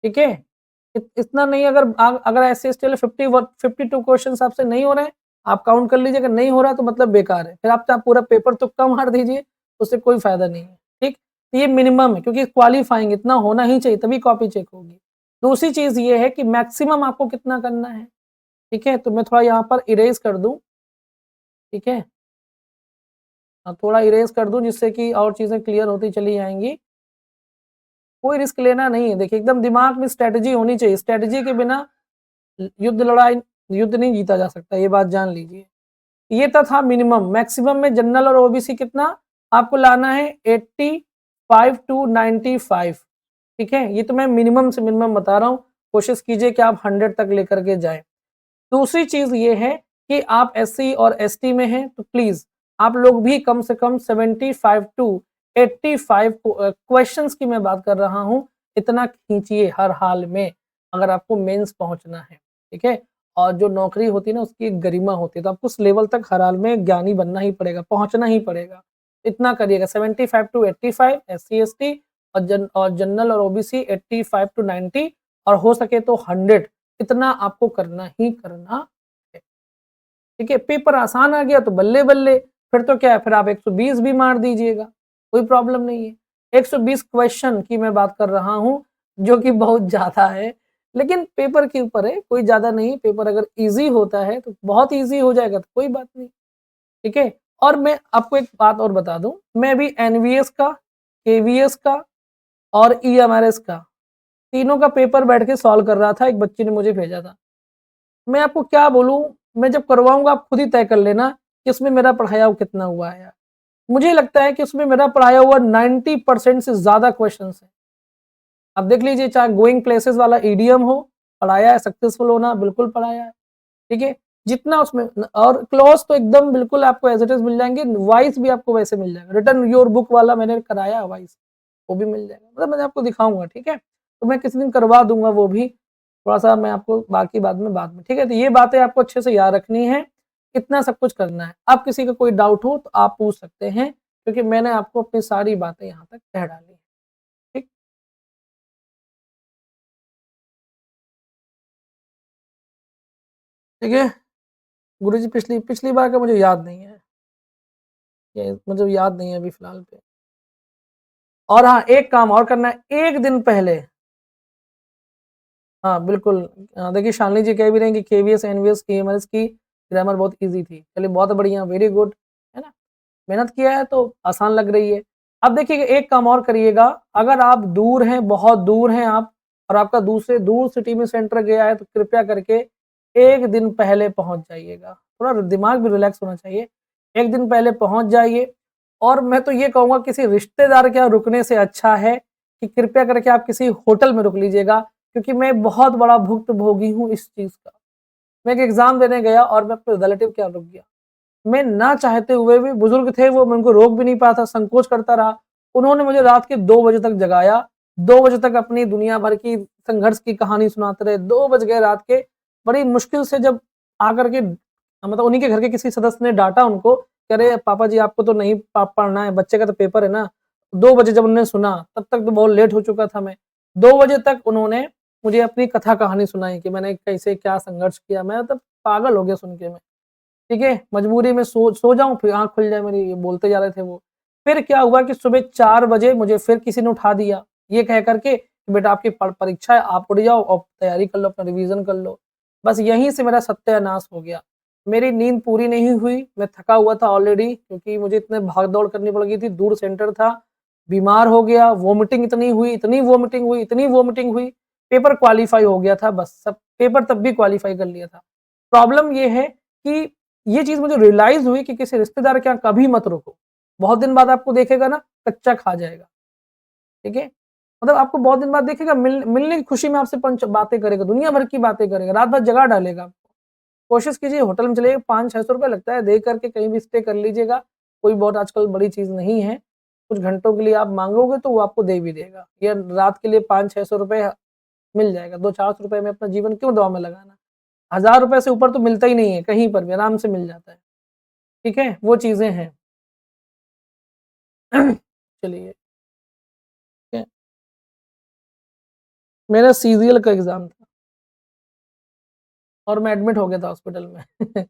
ठीक है। इतना नहीं, अगर ऐसे स्टिल 52 क्वेश्चन आपसे नहीं हो रहे हैं, आप काउंट कर लीजिए, अगर नहीं हो रहा तो मतलब बेकार है, फिर आप चाहे पूरा पेपर तुक्का मार दीजिए, उससे कोई फायदा नहीं है, ठीक। तो ये मिनिमम है, क्योंकि क्वालिफाइंग इतना होना ही चाहिए, तभी कॉपी चेक होगी। दूसरी चीज ये है कि मैक्सिमम आपको कितना करना है, ठीक है। तो मैं थोड़ा यहाँ पर इरेज कर दूं, ठीक है, थोड़ा इरेज कर दूं जिससे कि और चीजें क्लियर होती चली जाएंगी। कोई रिस्क लेना नहीं है, देखिए एकदम दिमाग में स्ट्रेटजी होनी चाहिए, स्ट्रेटजी के बिना युद्ध नहीं जीता जा सकता, ये बात जान लीजिए। ये था मिनिमम। मैक्सिमम में जनरल और ओबीसी कितना आपको लाना है, 85 टू 95, ठीक है। ये तो मैं मिनिमम से मिनिमम बता रहा हूँ, कोशिश कीजिए कि आप 100 तक लेकर के जाएं। दूसरी चीज ये है कि आप एससी और एसटी में हैं तो प्लीज आप लोग भी कम से कम 75 टू 85 क्वेश्चंस की मैं बात कर रहा हूं, इतना खींचिए हर हाल में, अगर आपको मेंस पहुंचना है, ठीक है। और जो नौकरी होती है ना, उसकी एक गरिमा होती है, तो आपको उस लेवल तक हर हाल में ज्ञानी बनना ही पड़ेगा, पहुंचना ही पड़ेगा। इतना करिएगा, 75 टू 85 एससी एसटी, और जनरल और ओबीसी 85 टू 90, और हो सके तो 100, इतना आपको करना ही करना है, ठीक है। पेपर आसान आ गया तो बल्ले बल्ले, फिर तो क्या है, फिर आप 120 भी मार दीजिएगा, कोई प्रॉब्लम नहीं है। 120 क्वेश्चन की मैं बात कर रहा हूं, जो कि बहुत ज्यादा है, लेकिन पेपर के ऊपर है, कोई ज्यादा नहीं। पेपर अगर इजी होता है तो बहुत इजी हो जाएगा, तो कोई बात नहीं, ठीक है। और मैं आपको एक बात और बता दूं, मैं भी एनवीएस का, केवीएस का और ईएमआरएस का, तीनों का पेपर बैठ के सॉल्व कर रहा था, एक बच्चे ने मुझे भेजा था। मैं आपको क्या बोलूँ, मैं जब करवाऊँगा आप खुद ही तय कर लेना कि उसमें मेरा पढ़ाया हुआ कितना हुआ है यार। मुझे लगता है कि उसमें मेरा पढ़ाया हुआ 90% से ज़्यादा क्वेश्चन्स हैं। आप देख लीजिए, चाहे गोइंग प्लेसेस वाला ईडीएम हो, पढ़ाया है, सक्सेसफुल होना बिल्कुल पढ़ाया है, ठीक है। जितना उसमें, और क्लॉज तो एकदम बिल्कुल आपको एज इट इज मिल जाएंगे, वॉइस भी आपको वैसे मिल जाएगा, रिटर्न योर बुक वाला मैंने कराया है वॉइस, वो भी मिल जाएगा, मतलब मैं आपको दिखाऊंगा, ठीक है। तो मैं किसी दिन करवा दूंगा वो भी, थोड़ा सा मैं आपको बाकी बाद में, ठीक है। तो ये बातें आपको अच्छे से याद रखनी है, इतना सब कुछ करना है। अब किसी का कोई डाउट हो तो आप पूछ सकते हैं, क्योंकि मैंने आपको अपनी सारी बातें यहाँ तक कह डाली है, ठीक। ठीक है, गुरुजी पिछली पिछली बार का मुझे याद नहीं है, ये मुझे याद नहीं है अभी फिलहाल पे। और हाँ, एक काम और करना है, एक दिन पहले, हाँ बिल्कुल, देखिए शालिनी जी कह भी रहे हैं कि केवीएस एनवीएस केएमएस की ग्रामर बहुत इजी थी, चलिए बहुत बढ़िया, वेरी गुड, है ना। मेहनत किया है तो आसान लग रही है। अब देखिए एक काम और करिएगा, अगर आप दूर हैं, बहुत दूर हैं आप, और आपका दूसरे दूर सिटी में सेंटर गया है, तो कृपया करके एक दिन पहले पहुंच जाइएगा, थोड़ा दिमाग भी रिलैक्स होना चाहिए, एक दिन पहले पहुंच जाइए। और मैं तो ये कहूँगा, किसी रिश्तेदार के यहाँ रुकने से अच्छा है कि कृपया करके आप किसी होटल में रुक लीजिएगा, क्योंकि मैं बहुत बड़ा भुक्तभोगी हूँ इस चीज़ का। मैं एक एग्ज़ाम देने गया और मैं अपने रिलेटिव के यहाँ रुक गया। मैं ना चाहते हुए भी, बुजुर्ग थे वो, मैं उनको रोक भी नहीं पाता, संकोच करता रहा। उन्होंने मुझे रात के 2 बजे तक जगाया, 2 बजे तक अपनी दुनिया भर की संघर्ष की कहानी सुनाते रहे, 2 बज गए रात के। बड़ी मुश्किल से जब आकर के, मतलब उन्हीं के घर के किसी सदस्य ने डाँटा उनको कि अरे पापा जी, आपको तो नहीं पढ़ना है, बच्चे का तो पेपर है ना। 2 बजे जब उन्होंने सुना, तब तक तो बहुत लेट हो चुका था मैं। 2 बजे तक उन्होंने मुझे अपनी कथा कहानी सुनाई कि मैंने कैसे क्या संघर्ष किया। मैं तो पागल हो गया सुन के मैं। ठीक है, मजबूरी में सो जाऊँ, फिर आँख खुल जाए मेरी, ये बोलते जा रहे थे वो। फिर क्या हुआ कि सुबह 4 बजे मुझे फिर किसी ने उठा दिया, ये कह कर के कि बेटा आपकी परीक्षा है, आप उठ जाओ और तैयारी कर लो, अपना रिवीजन कर लो। बस यहीं से मेरा सत्यानाश हो गया। मेरी नींद पूरी नहीं हुई, मैं थका हुआ था ऑलरेडी, क्योंकि मुझे इतने भाग-दौड़ करनी पड़ गई थी, दूर सेंटर था, बीमार हो गया, वॉमिटिंग इतनी हुई, इतनी वॉमिटिंग हुई, इतनी वॉमिटिंग हुई, पेपर क्वालीफाई हो गया था बस, सब पेपर तब भी क्वालीफाई कर लिया था। प्रॉब्लम ये है कि ये चीज़ मुझे रियलाइज़ हुई कि किसी रिश्तेदार के यहाँ कभी मत रुको। बहुत दिन बाद आपको देखेगा ना, कच्चा खा जाएगा, ठीक है? मतलब आपको बहुत दिन बाद देखेगा, मिलने की खुशी में आपसे पंच बातें करेगा, दुनिया भर की बातें करेगा, रात भर जगा डालेगा। कोशिश कीजिए होटल में चलिए 500-600 रुपए लगता है, दे करके कहीं भी स्टे कर लीजिएगा, कोई बहुत आजकल बड़ी चीज़ नहीं है। कुछ घंटों के लिए आप माँगोगे तो वो आपको दे भी देगा। या रात के लिए 500-600 रुपए मिल जाएगा, 200-400 रुपए में अपना जीवन क्यों दाँव में लगाना? ₹1000 से ऊपर तो मिलता ही नहीं है, कहीं पर भी आराम से मिल जाता है। ठीक है? वो चीज़ें हैं। चलिए, ठीक है। मेरा सीजीएल का एग्ज़ाम था और मैं एडमिट हो गया था हॉस्पिटल में। है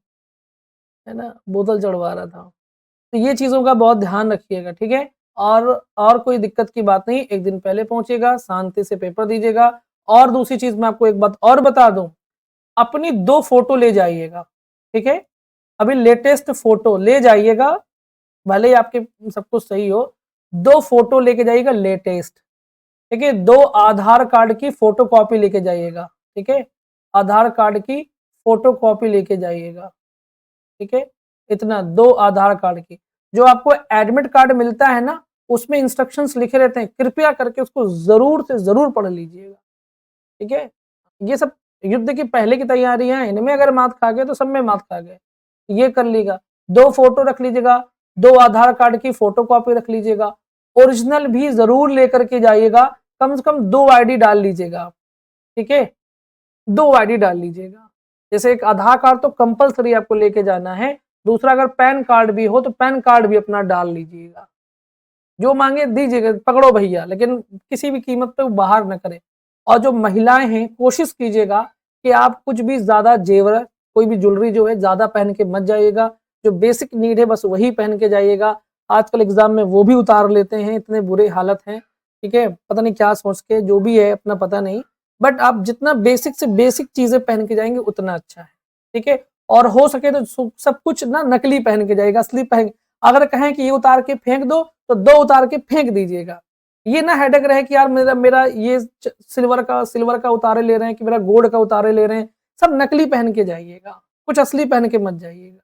ना? बोतल चढ़वा रहा था। तो ये चीज़ों का बहुत ध्यान रखिएगा, ठीक है? और कोई दिक्कत की बात नहीं, 1 दिन पहले पहुँचिएगा, शांति से पेपर दीजिएगा और दूसरी चीज़ मैं आपको एक बात और बता दूँ, अपनी 2 फ़ोटो ले जाइएगा, ठीक है? अभी लेटेस्ट फ़ोटो ले जाइएगा, भले ही आपके सब कुछ सही हो, 2 फ़ोटो लेके जाइएगा लेटेस्ट, ठीक है? 2 आधार कार्ड की फ़ोटोकॉपी लेके जाइएगा, ठीक है? आधार कार्ड की फ़ोटोकॉपी लेके जाइएगा, ठीक है? इतना 2 आधार कार्ड की। जो आपको एडमिट कार्ड मिलता है ना, उसमें इंस्ट्रक्शंस लिखे रहते हैं, कृपया करके उसको ज़रूर से ज़रूर पढ़ लीजिएगा, ठीक है? ये सब युद्ध की पहले की तैयारियाँ हैं, इनमें अगर मात खा गए तो सब में मात खा गए। ये कर लीजिएगा, 2 फ़ोटो रख लीजिएगा, 2 आधार कार्ड की फ़ोटोकॉपी रख लीजिएगा, ओरिजिनल भी ज़रूर लेकर के जाइएगा, कम से कम 2 आईडी डाल लीजिएगा आप, ठीक है? 2 आईडी डाल लीजिएगा। जैसे एक आधार कार्ड तो कंपल्सरी आपको लेके जाना है, दूसरा अगर पैन कार्ड भी हो तो पैन कार्ड भी अपना डाल लीजिएगा। जो माँगे दीजिएगा, पकड़ो भैया, लेकिन किसी भी कीमत पे वो बाहर ना करें। और जो महिलाएँ हैं, कोशिश कीजिएगा कि आप कुछ भी ज़्यादा जेवर, कोई भी ज्वेलरी जो है ज़्यादा पहन के मत जाइएगा। जो बेसिक नीड है बस वही पहन के जाइएगा। आजकल एग्ज़ाम में वो भी उतार लेते हैं, इतने बुरे हालत हैं, ठीक है? पता नहीं क्या सोच के, जो भी है अपना पता नहीं। बट आप जितना बेसिक से बेसिक चीज़ें पहन के जाएँगे उतना अच्छा है, ठीक है? और हो सके तो सब कुछ ना नकली पहन के जाइएगा, असली पहन, अगर कहें कि ये उतार के फेंक दो, तो 2 उतार के फेंक दीजिएगा। ये ना हेडेक रहे कि यार मेरा मेरा ये सिल्वर का उतारे ले रहे हैं कि मेरा गोल्ड का उतारे ले रहे हैं, सब नकली पहन के जाइएगा, कुछ असली पहन के मत जाइएगा,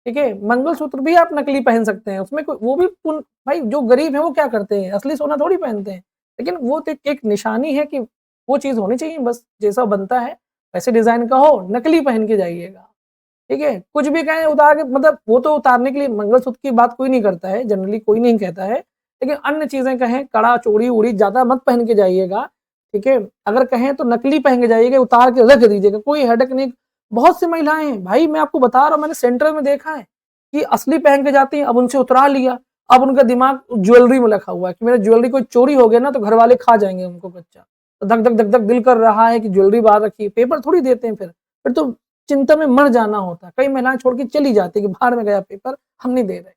ठीक है? मंगलसूत्र भी आप नकली पहन सकते हैं, उसमें कोई वो भी भाई जो गरीब हैं वो क्या करते हैं, असली सोना थोड़ी पहनते हैं। लेकिन वो तो एक निशानी है कि वो चीज़ होनी चाहिए बस, जैसा बनता है वैसे डिज़ाइन का हो, नकली पहन के जाइएगा। ठीक है? कुछ भी कहें उतार के, मतलब वो तो उतारने के लिए मंगलसूत्र की बात कोई नहीं करता है, जनरली कोई नहीं कहता है। लेकिन अन्य चीज़ें कहें, कड़ा, चूड़ी-वूड़ी ज़्यादा मत पहन के जाइएगा, ठीक है? अगर कहें तो नकली पहन के जाइएगा, उतार के रख दीजिएगा, कोई हेडेक नहीं। बहुत सी महिलाएँ हैं, भाई मैं आपको बता रहा हूँ, मैंने सेंटर में देखा है कि असली पहन के जाती हैं, अब उनसे उतरा लिया, अब उनका दिमाग ज्वेलरी में रखा हुआ है कि मेरा ज्वेलरी कोई चोरी हो गया ना तो घरवाले खा जाएँगे उनको कच्चा। तो धक, धक, धक, धक दिल कर रहा है कि ज्वेलरी बाहर रखी है, पेपर थोड़ी देते हैं फिर तो चिंता में मर जाना होता है। कई महिलाएँ छोड़ के चली जाती है कि भाड़ में गया पेपर, हम नहीं दे रहे,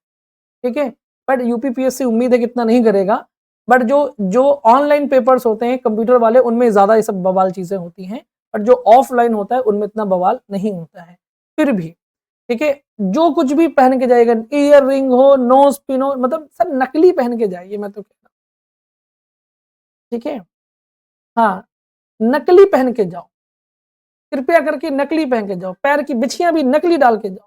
ठीक है? बट यूपीपीएससी उम्मीद है कि इतना नहीं करेगा। बट जो जो ऑनलाइन पेपर्स होते हैं कंप्यूटर वाले, उनमें ज़्यादा ये सब बवाल चीज़ें होती हैं, बट जो ऑफलाइन होता है उनमें इतना बवाल नहीं होता है। फिर भी, ठीक है? जो कुछ भी पहन के जाइएगा, ईयर रिंग हो, नोज़ पिन हो, मतलब सब नकली पहन के जाइए, मैं तो कह रहा हूँ, ठीक है? हाँ, नकली पहन के जाओ। कृपया करके नकली पहन के जाओ, पैर की बिछियाँ भी नकली डाल के जाओ।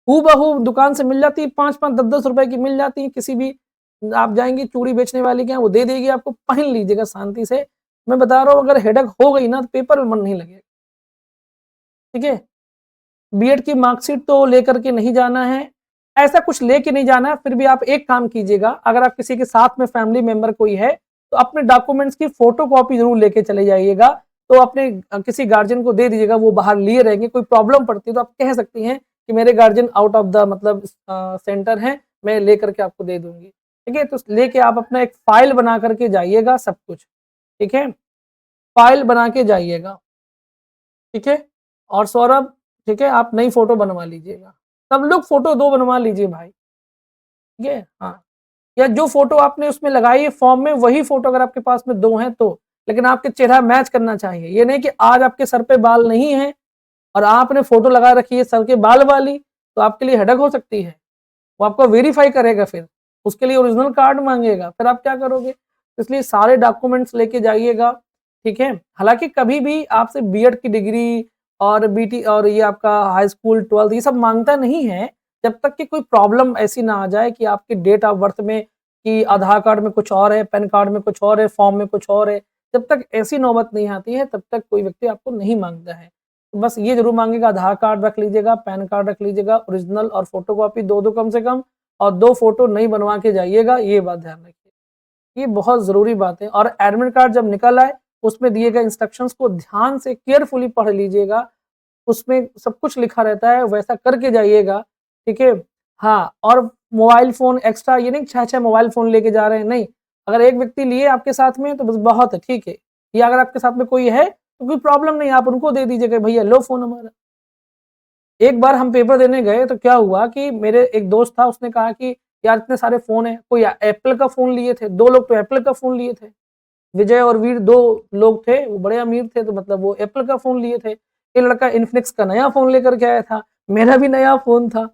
हूबहू दुकान से मिल जाती है, 5-5, 10-10 रुपए की मिल जाती है, किसी भी आप जाएँगे चूड़ी बेचने वाले के यहाँ, वो दे देगी आपको, पहन लीजिएगा शांति से। मैं बता रहा हूँ अगर हेडेक हो गई ना, तो पेपर में मन नहीं लगेगा, ठीक है? बीएड की मार्कशीट तो लेकर के नहीं जाना है, ऐसा कुछ लेके नहीं जाना है, फिर भी आप एक काम कीजिएगा, अगर आप किसी के साथ में फैमिली मेंबर कोई है, तो अपने डॉक्यूमेंट्स की फ़ोटोकॉपी ज़रूर लेके चले जाइएगा। तो अपने किसी गार्जियन को दे दीजिएगा, वो बाहर लिए रहेंगे, कोई प्रॉब्लम पड़ती है तो आप कह सकती हैं कि मेरे गार्जियन आउट ऑफ द मतलब सेंटर हैं, मैं लेकर के आपको दे दूँगी, ठीक है? तो लेके आप अपना एक फ़ाइल बना कर के जाइएगा सब कुछ, ठीक है? फ़ाइल बना के जाइएगा, ठीक है? और सौरभ, ठीक है, आप नई फ़ोटो बनवा लीजिएगा। सब लोग फ़ोटो 2 बनवा लीजिए भाई, ठीक है? हाँ, या जो फ़ोटो आपने उसमें लगाई है फॉर्म में, वही फ़ोटो अगर आपके पास में 2 हैं तो। लेकिन आपके चेहरा मैच करना चाहिए। ये नहीं कि आज आपके सर पे बाल नहीं हैं और आपने फ़ोटो लगा रखी है सर के बाल वाली, तो आपके लिए हेडेक हो सकती है। वो आपको वेरीफ़ाई करेगा फिर, उसके लिए ओरिजिनल कार्ड माँगेगा, फिर आप क्या करोगे? इसलिए सारे डॉक्यूमेंट्स लेके जाइएगा, ठीक है? हालाँकि कभी भी आपसे बीएड की डिग्री और बीटी और ये आपका हाई स्कूल, 12th ये सब माँगता नहीं है, जब तक कि कोई प्रॉब्लम ऐसी ना आ जाए कि आपकी डेट ऑफ बर्थ में कि आधार कार्ड में कुछ और है, पैन कार्ड में कुछ और है, फॉर्म में कुछ और है। जब तक ऐसी नौबत नहीं आती है, तब तक कोई व्यक्ति आपको नहीं माँगता है। बस ये ज़रूर माँगेगा, आधार कार्ड रख लीजिएगा, पैन कार्ड रख लीजिएगा, ओरिजिनल और फ़ोटोकॉपी 2-2 कम से कम, और 2 फ़ोटो नहीं बनवा के जाइएगा, ये बात ध्यान रखिए। ये बहुत ज़रूरी बात है, और एडमिट कार्ड जब निकल आए, उसमें दिए गए इंस्ट्रक्शंस को ध्यान से केयरफुली पढ़ लीजिएगा। उसमें सब कुछ लिखा रहता है, वैसा करके जाइएगा, ठीक है? हाँ, और मोबाइल फ़ोन एक्स्ट्रा ये नहीं 6-6 मोबाइल फ़ोन लेके जा रहे हैं, नहीं। अगर एक व्यक्ति लिए आपके साथ में तो बस बहुत है, ठीक है। या अगर आपके साथ में कोई है, तो कोई प्रॉब्लम नहीं, आप उनको दे दीजिए कि भैया लो फ़ोन हमारा। एक बार हम पेपर देने गए तो क्या हुआ कि मेरे एक दोस्त था, उसने कहा कि यार इतने सारे फ़ोन हैं, कोई एप्पल का फ़ोन लिए थे, 2 लोग तो एप्पल का फ़ोन लिए थे। विजय और वीर 2 लोग थे, वो बड़े अमीर थे, तो मतलब वो एप्पल का फ़ोन लिए थे। ये लड़का इन्फिनिक्स का नया फ़ोन लेकर के आया था, मेरा भी नया फ़ोन था,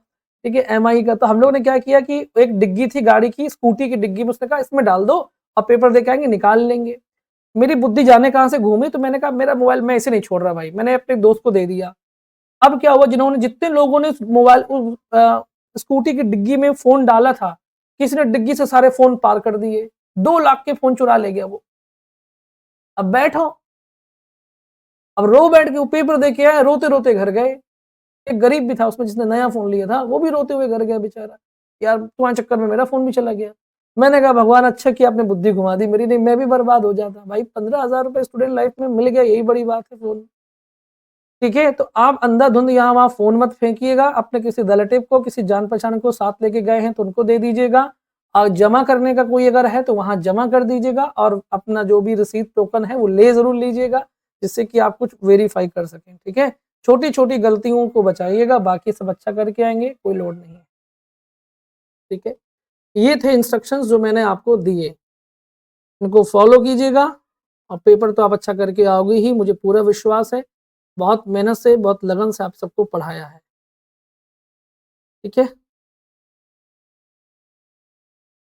ठीक है, एमआई का। तो हम लोगों ने क्या किया कि एक डिग्गी थी गाड़ी की, स्कूटी की डिग्गी में, उसने कहा इसमें डाल दो और पेपर दे के आएँगे, निकाल लेंगे। मेरी बुद्धि जाने कहाँ से घूमी, तो मैंने कहा मेरा मोबाइल मैं ऐसे नहीं छोड़ रहा भाई, मैंने अपने दोस्त को दे दिया। अब क्या हुआ, जिन्होंने जितने लोगों ने मोबाइल स्कूटी की डिग्गी में फ़ोन डाला था, किसी ने डिग्गी से सारे फ़ोन पार कर दिए, 2 लाख के फ़ोन चुरा ले गया वो। अब बैठो, अब रो बैठ के वो पेपर दे के आए, रोते-रोते घर गए। एक गरीब भी था उसमें जिसने नया फ़ोन लिया था, वो भी रोते हुए घर गया बेचारा। यार तुम्हारे चक्कर में मेरा फ़ोन भी चला गया। मैंने कहा भगवान अच्छा किया आपने बुद्धि घुमा दी मेरी, नहीं मैं भी बर्बाद हो जाता। भाई ₹15,000 स्टूडेंट लाइफ़ में मिल गया, यही बड़ी बात है फ़ोन। ठीक है? तो आप अंधाधुंध यहाँ-वहाँ फ़ोन मत फेंकिएगा, अपने किसी रिलेटिव को, किसी जान-पहचान को साथ लेके गए हैं तो उनको दे दीजिएगा, और जमा करने का कोई अगर है तो वहाँ जमा कर दीजिएगा, और अपना जो भी रसीद टोकन है वो ले ज़रूर लीजिएगा, जिससे कि आप कुछ वेरीफ़ाई कर सकें, ठीक है? छोटी-छोटी गलतियों को बचाइएगा, बाकी सब अच्छा करके आएँगे, कोई लोड नहीं है, ठीक है? ये थे इंस्ट्रक्शंस जो मैंने आपको दिए, इनको फ़ॉलो कीजिएगा और पेपर तो आप अच्छा करके आओगे ही, मुझे पूरा विश्वास है। बहुत मेहनत से, बहुत लगन से आप सबको पढ़ाया है, ठीक है?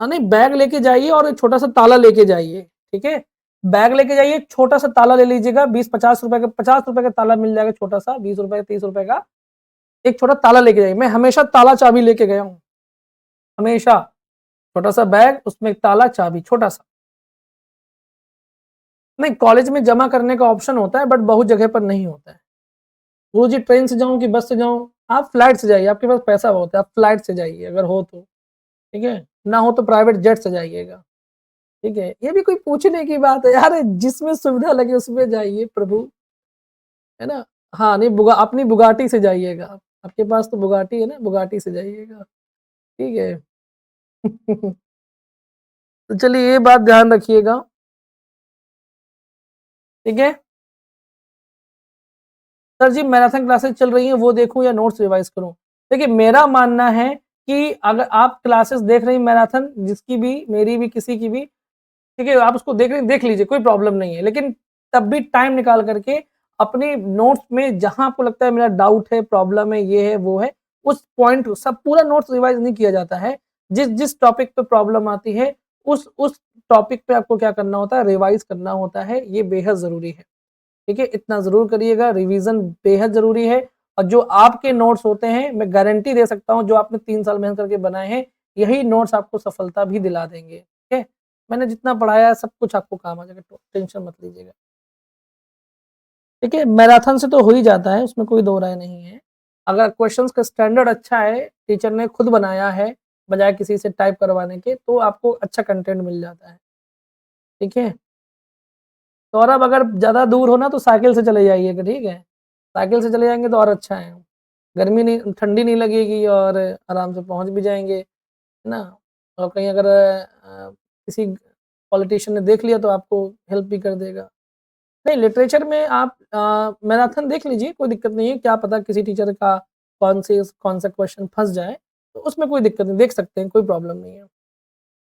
हाँ, नहीं बैग लेके जाइए और एक छोटा-सा ताला लेके जाइए, ठीक है? बैग लेके जाइए, छोटा-सा ताला ले लीजिएगा, 20-50 रुपए का, ₹50 का ताला मिल जाएगा छोटा-सा, ₹20 ₹30 का, एक छोटा ताला लेके जाइए। मैं हमेशा ताला-चाबी लेके गया हूँ, हमेशा। छोटा-सा बैग, उसमें एक ताला, चाबी, छोटा-सा। नहीं, कॉलेज में जमा करने का ऑप्शन होता है, बट बहुत जगह पर नहीं होता है। गुरुजी ट्रेन से जाऊँ कि बस से जाऊँ? आप फ्लाइट से जाइए, आपके पास पैसा बहुत है, आप फ्लाइट से जाइए अगर हो तो, ठीक है? ना हो तो प्राइवेट जेट से जाइएगा। ठीक है? ये भी कोई पूछने की बात है यार, जिसमें सुविधा लगे उसमें जाइए प्रभु, है ना? हाँ, नहीं अपनी बुगाटी से जाइएगा। आपके पास तो बुगाटी है ना, बुगाटी से जाइएगा, ठीक है? तो चलिए ये बात ध्यान रखिएगा, ठीक है? सर जी मैराथन क्लासेस चल रही हैं वो देखूँ या नोट्स रिवाइज़ करूँ? देखिए मेरा मानना है कि अगर आप क्लासेस देख रही हैं मैराथन जिसकी भी, मेरी भी, किसी की भी, ठीक है, आप उसको देख रहे हैं, देख लीजिए, कोई प्रॉब्लम नहीं है। लेकिन तब भी टाइम निकाल कर के अपने नोट्स में जहाँ आपको लगता है मेरा डाउट है, प्रॉब्लम है, ये है, वो है, उस पॉइंट सब पूरा नोट्स रिवाइज़ नहीं किया जाता है। जिस टॉपिक पे प्रॉब्लम आती है, उस टॉपिक पे आपको क्या करना होता है, रिवाइज़ करना होता है, ये बेहद ज़रूरी है। ठीक है? इतना ज़रूर करिएगा, रिवीज़न बेहद ज़रूरी है, और जो आपके नोट्स होते हैं, मैं गारंटी दे सकता हूँ, जो आपने 3 साल मेहनत करके बनाए हैं, यही नोट्स आपको सफलता भी दिला देंगे। ठीक है? मैंने जितना पढ़ाया है सब कुछ आपको काम आ जाएगा, तो टेंशन मत लीजिएगा। देखिए मैराथन से तो हो ही जाता है, उसमें कोई दो राय नहीं है। अगर क्वेश्चंस का स्टैंडर्ड अच्छा है, टीचर ने खुद बनाया है, बजाय किसी से टाइप करवाने के, तो आपको अच्छा कंटेंट मिल जाता है। ठीक है? तो और अब अगर ज़्यादा दूर हो ना तो साइकिल से चले जाइएगा, ठीक है? साइकिल से चले जाएँगे तो और अच्छा है। गर्मी नहीं, ठंडी नहीं लगेगी और आराम से पहुँच भी जाएँगे, है ना? और कहीं अगर किसी पॉलिटिशियन ने देख लिया तो आपको हेल्प भी कर देगा। नहीं, लिटरेचर में आप मैराथन देख लीजिए, कोई दिक्कत नहीं है, क्या पता किसी टीचर का कौन सा क्वेश्चन फँस जाए, तो उसमें कोई दिक्कत नहीं, देख सकते हैं, कोई प्रॉब्लम नहीं है।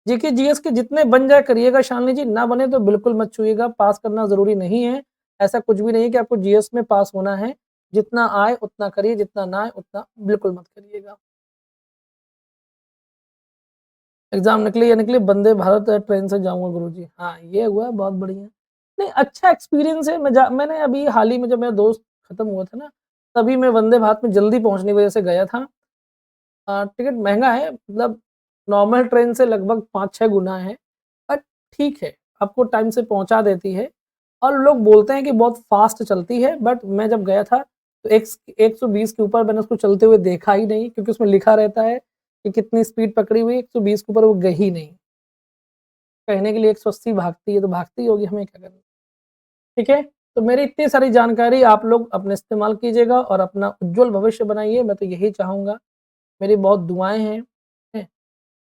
जीके, जीएस के जितने बन जाए करिएगा शालिनी जी, ना बने तो बिल्कुल मत छूइएगा, पास करना ज़रूरी नहीं है। ऐसा कुछ भी नहीं है कि आपको जीएस में पास होना है। जितना आए उतना करिए, जितना ना आए उतना बिल्कुल मत करिएगा। एग्ज़ाम निकली या निकली, वंदे भारत ट्रेन से जाऊँगा गुरुजी। हाँ, ये हुआ बहुत बढ़िया। नहीं, अच्छा एक्सपीरियंस है, मैंने अभी हाल ही में जब मेरा दोस्त खत्म हुआ था ना, तभी मैं वंदे भारत में जल्दी पहुँचने की वजह से गया था। टिकट महँगा है, मतलब नॉर्मल ट्रेन से लगभग 5-6 गुना है, बट ठीक है, आपको टाइम से पहुँचा देती है, और लोग बोलते हैं कि बहुत फ़ास्ट चलती है, बट मैं जब गया था तो 120 के ऊपर मैंने उसको चलते हुए देखा ही नहीं, क्योंकि उसमें लिखा रहता है कि कितनी स्पीड पकड़ी हुई है, 120 के ऊपर वो गई ही नहीं। कहने के लिए 180 भागती है, तो भागती होगी, हमें क्या करना। ठीक है? तो मेरी इतनी सारी जानकारी आप लोग अपने इस्तेमाल कीजिएगा और अपना उज्ज्वल भविष्य बनाइए, मैं तो यही चाहूँगा। मेरी बहुत दुआएँ हैं।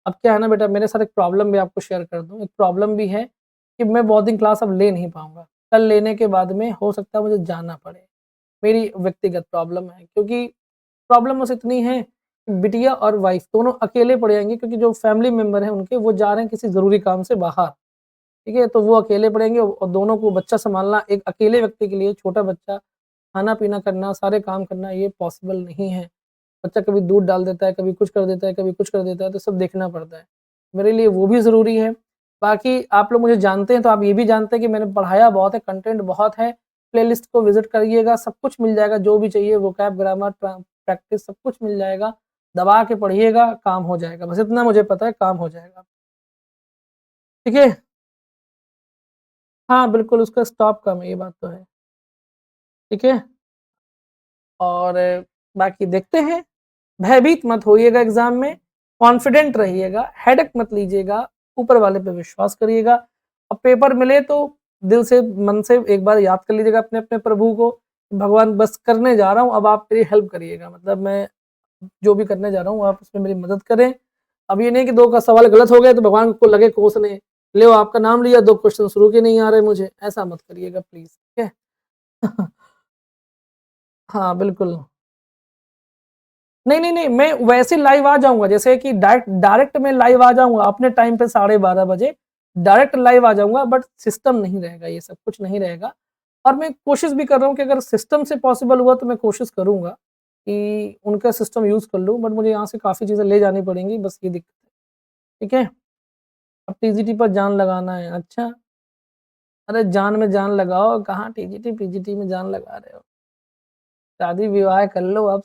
अब क्या है ना बेटा, मेरे साथ एक प्रॉब्लम भी आपको शेयर कर दूँ। एक प्रॉब्लम भी है कि मैं बोर्डिंग क्लास अब ले नहीं पाऊँगा। कल लेने के बाद में हो सकता है मुझे जाना पड़े। मेरी व्यक्तिगत प्रॉब्लम है, क्योंकि प्रॉब्लम बस इतनी है कि बिटिया और वाइफ़ दोनों अकेले पड़ जाएँगे, क्योंकि जो फैमिली मेंबर हैं उनके, वो जा रहे हैं किसी ज़रूरी काम से बाहर। ठीक है? तो वो अकेले पड़ेंगे और दोनों को बच्चा सँभालना एक अकेले व्यक्ति के लिए, छोटा बच्चा, खाना-पीना करना, सारे काम करना, ये पॉसिबल नहीं है। बच्चा कभी दूध डाल देता है, कभी कुछ कर देता है, कभी कुछ कर देता है, तो सब देखना पड़ता है। मेरे लिए वो भी ज़रूरी है। बाकी आप लोग मुझे जानते हैं, तो आप ये भी जानते हैं कि मैंने पढ़ाया बहुत है, कंटेंट बहुत है। प्लेलिस्ट को विज़िट करिएगा, सब कुछ मिल जाएगा, जो भी चाहिए वोकैब, ग्रामर, प्रैक्टिस सब कुछ मिल जाएगा। दबा के पढ़िएगा, काम हो जाएगा। बस इतना मुझे पता है, काम हो जाएगा। ठीक है? हाँ, बिल्कुल उसका स्टॉप कम है, ये बात तो है। ठीक है? और बाकी देखते हैं। भयभीत मत होइएगा एग्ज़ाम में, कॉन्फिडेंट रहिएगा, हेडेक मत लीजिएगा, ऊपर वाले पे विश्वास करिएगा। अब पेपर मिले तो दिल से, मन से एक बार याद कर लीजिएगा अपने-अपने प्रभु को, भगवान बस करने जा रहा हूँ, अब आप मेरी हेल्प करिएगा। मतलब मैं जो भी करने जा रहा हूँ, आप उसमें मेरी मदद करें। अब ये नहीं कि 2 का सवाल गलत हो गया तो भगवान को लगे कोसने, लो आपका नाम लिया, 2 क्वेश्चन शुरू के नहीं आ रहे मुझे, ऐसा मत करिएगा प्लीज़, ठीक है? हाँ, बिल्कुल। नहीं, नहीं, नहीं, मैं वैसे लाइव आ जाऊँगा, जैसे कि डायरेक्ट डायरेक्ट मैं लाइव आ जाऊँगा अपने टाइम पे 12:30 बजे, डायरेक्ट लाइव आ जाऊँगा, बट सिस्टम नहीं रहेगा, ये सब कुछ नहीं रहेगा। और मैं कोशिश भी कर रहा हूँ कि अगर सिस्टम से पॉसिबल हुआ तो मैं कोशिश करूँगा कि उनका सिस्टम यूज़ कर लूँ, बट मुझे यहाँ से काफ़ी चीज़ें ले जानी पड़ेंगी, बस ये दिक्कत है, ठीक है? अब टीजीटी पर जान लगाना है, अच्छा, अरे जान में जान लगाओ, कहाँ टीजीटी, पीजीटी में जान लगा रहे हो? शादी-विवाह कर लो अब।